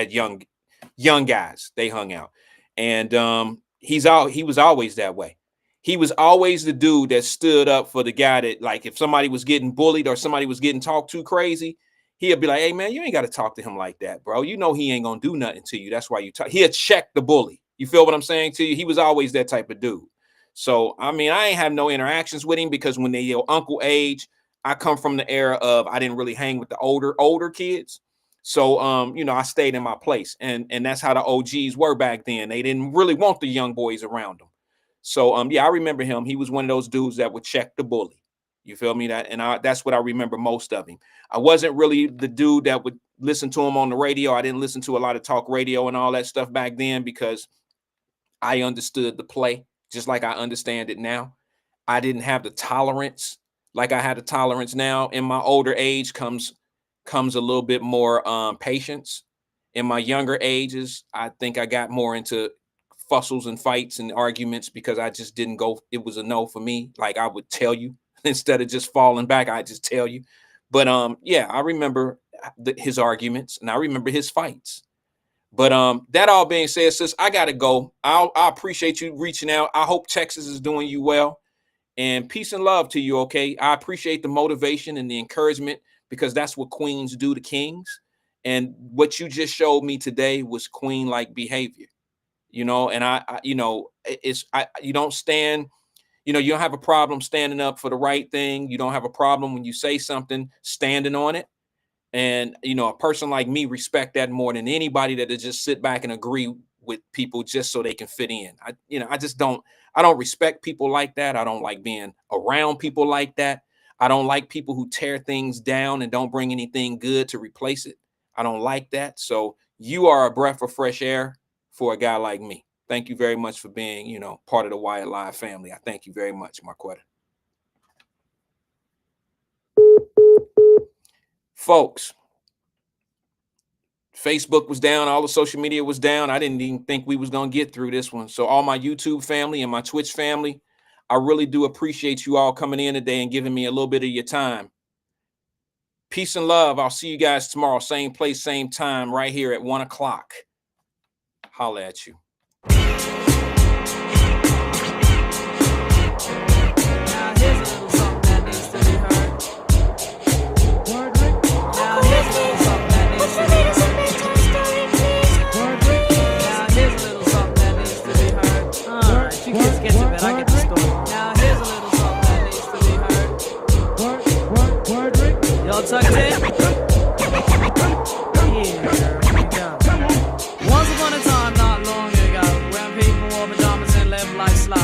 young guys. They hung out, and he was always that way. He was always the dude that stood up for the guy that, like, if somebody was getting bullied or somebody was getting talked to crazy, he'd be like, "Hey man, you ain't got to talk to him like that, bro. You know he ain't gonna do nothing to you. That's why you talk." He'll check the bully. You feel what I'm saying to you? He was always that type of dude. So, I mean, I ain't have no interactions with him because when they your uncle age, I come from the era of I didn't really hang with the older kids. So, I stayed in my place, and that's how the OGs were back then. They didn't really want the young boys around them. So, I remember him. He was one of those dudes that would check the bully. You feel me? That's what I remember most of him. I wasn't really the dude that would listen to him on the radio. I didn't listen to a lot of talk radio and all that stuff back then because I understood the play just like I understand it now. I didn't have the tolerance like I had the tolerance now. In my older age comes a little bit more patience. In my younger ages, I think I got more into fussles and fights and arguments because I just didn't go. It was a no for me. Like I would tell you instead of just falling back, I just tell you. But I remember his arguments and I remember his fights. But that all being said, sis, I gotta go. I appreciate you reaching out. I hope Texas is doing you well. And peace and love to you, okay? I appreciate the motivation and the encouragement because that's what queens do to kings. And what you just showed me today was queen-like behavior, and you don't stand, you don't have a problem standing up for the right thing. You don't have a problem when you say something, standing on it. And, a person like me respect that more than anybody that just sit back and agree with people just so they can fit in. I don't respect people like that. I don't like being around people like that. I don't like people who tear things down and don't bring anything good to replace it. I don't like that. So you are a breath of fresh air for a guy like me. Thank you very much for being, part of the Wyatt Live family. I thank you very much, Marquetta. Folks, Facebook was down. All the social media was down. I didn't even think we was going to get through this one. So all my YouTube family and my Twitch family, I really do appreciate you all coming in today and giving me a little bit of your time. Peace and love. I'll see you guys tomorrow. Same place, same time, right here at 1:00. Holla at you. Tucked in. Here we go. Once upon a time, not long ago, when people wore pajamas and lived life slow,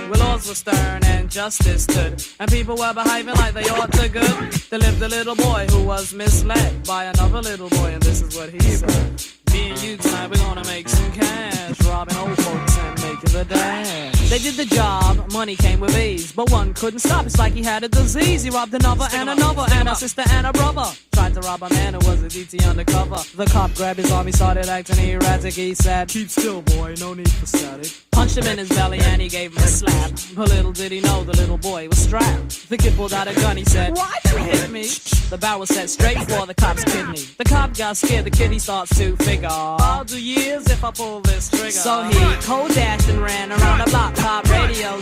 where laws were stern and justice stood, and people were behaving like they ought to good, there lived a little boy who was misled by another little boy, and this is what he said. Me and you tonight, we're gonna make some cash, robbing old folks and making the dash. They did the job, money came with ease, but one couldn't stop, it's like he had a disease. He robbed another and another, and a sister and a brother. Tried to rob a man who was a DT undercover. The cop grabbed his arm, he started acting erratic. He said, "Keep still, boy, no need for static." Punched him in his belly and he gave him a slap. But little did he know the little boy was strapped. The kid pulled out a gun, he said, "Why'd you hit me?" The barrel set straight for the cop's kidney. The cop got scared, the kid he starts to figure, I'll do years if I pull this trigger. So he cold dashed and ran around the block, pop radios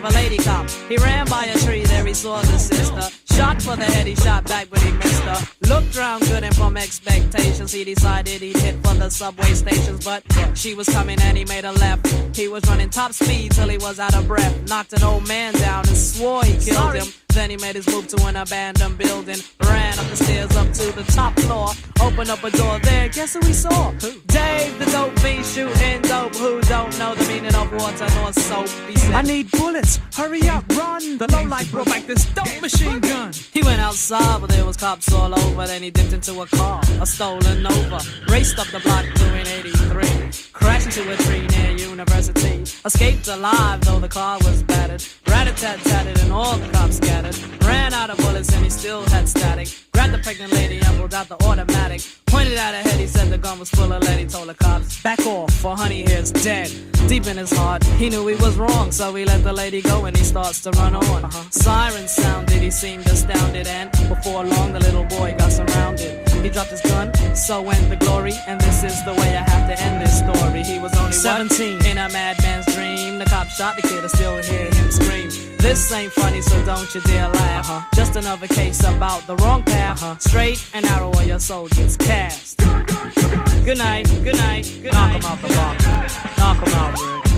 of a lady cop. He ran by a tree, there he saw the sister. Shot for the head, he shot back, but he missed her. Looked round good and from expectations, he decided he'd hit for the subway stations. But she was coming and he made a left. He was running top speed till he was out of breath. Knocked an old man down and swore he killed him. Then he made his move to an abandoned building. Ran up the stairs up to the top floor. Opened up a door there, guess who he saw? Who? Dave, the dope fiend shooting dope. Who don't know the meaning of water nor soap? He said, I need bullets, hurry up, run. The lowlife brought back this dope machine gun. he went outside, but there was cops all over. Then he dipped into a car, a stolen Nova. Raced up the block doing 83. Crashed into a tree near University. Escaped alive, though the car was battered. Rat-a-tat-tatted and all the cops scattered. Ran out of bullets and he still had static. Grabbed the pregnant lady and pulled out the automatic. Pointed at her head, he said the gun was full of lead. He told the cops, back off, for honey here's dead. Deep in his heart, he knew he was wrong, so he let the lady go and he starts to run on. Sirens sounded, he seemed astounded, and before long the little boy got surrounded. He dropped his gun, so went the glory, and this is the way I have to end this story. He was only 17 in a madman's dream. The cop shot the kid, I still hear him scream. This ain't funny, so don't you dare laugh. Just another case about the wrong path. Straight and narrow or your soul gets cast. Good night, good night, good night. Knock him out the box. Knock him out, Rick.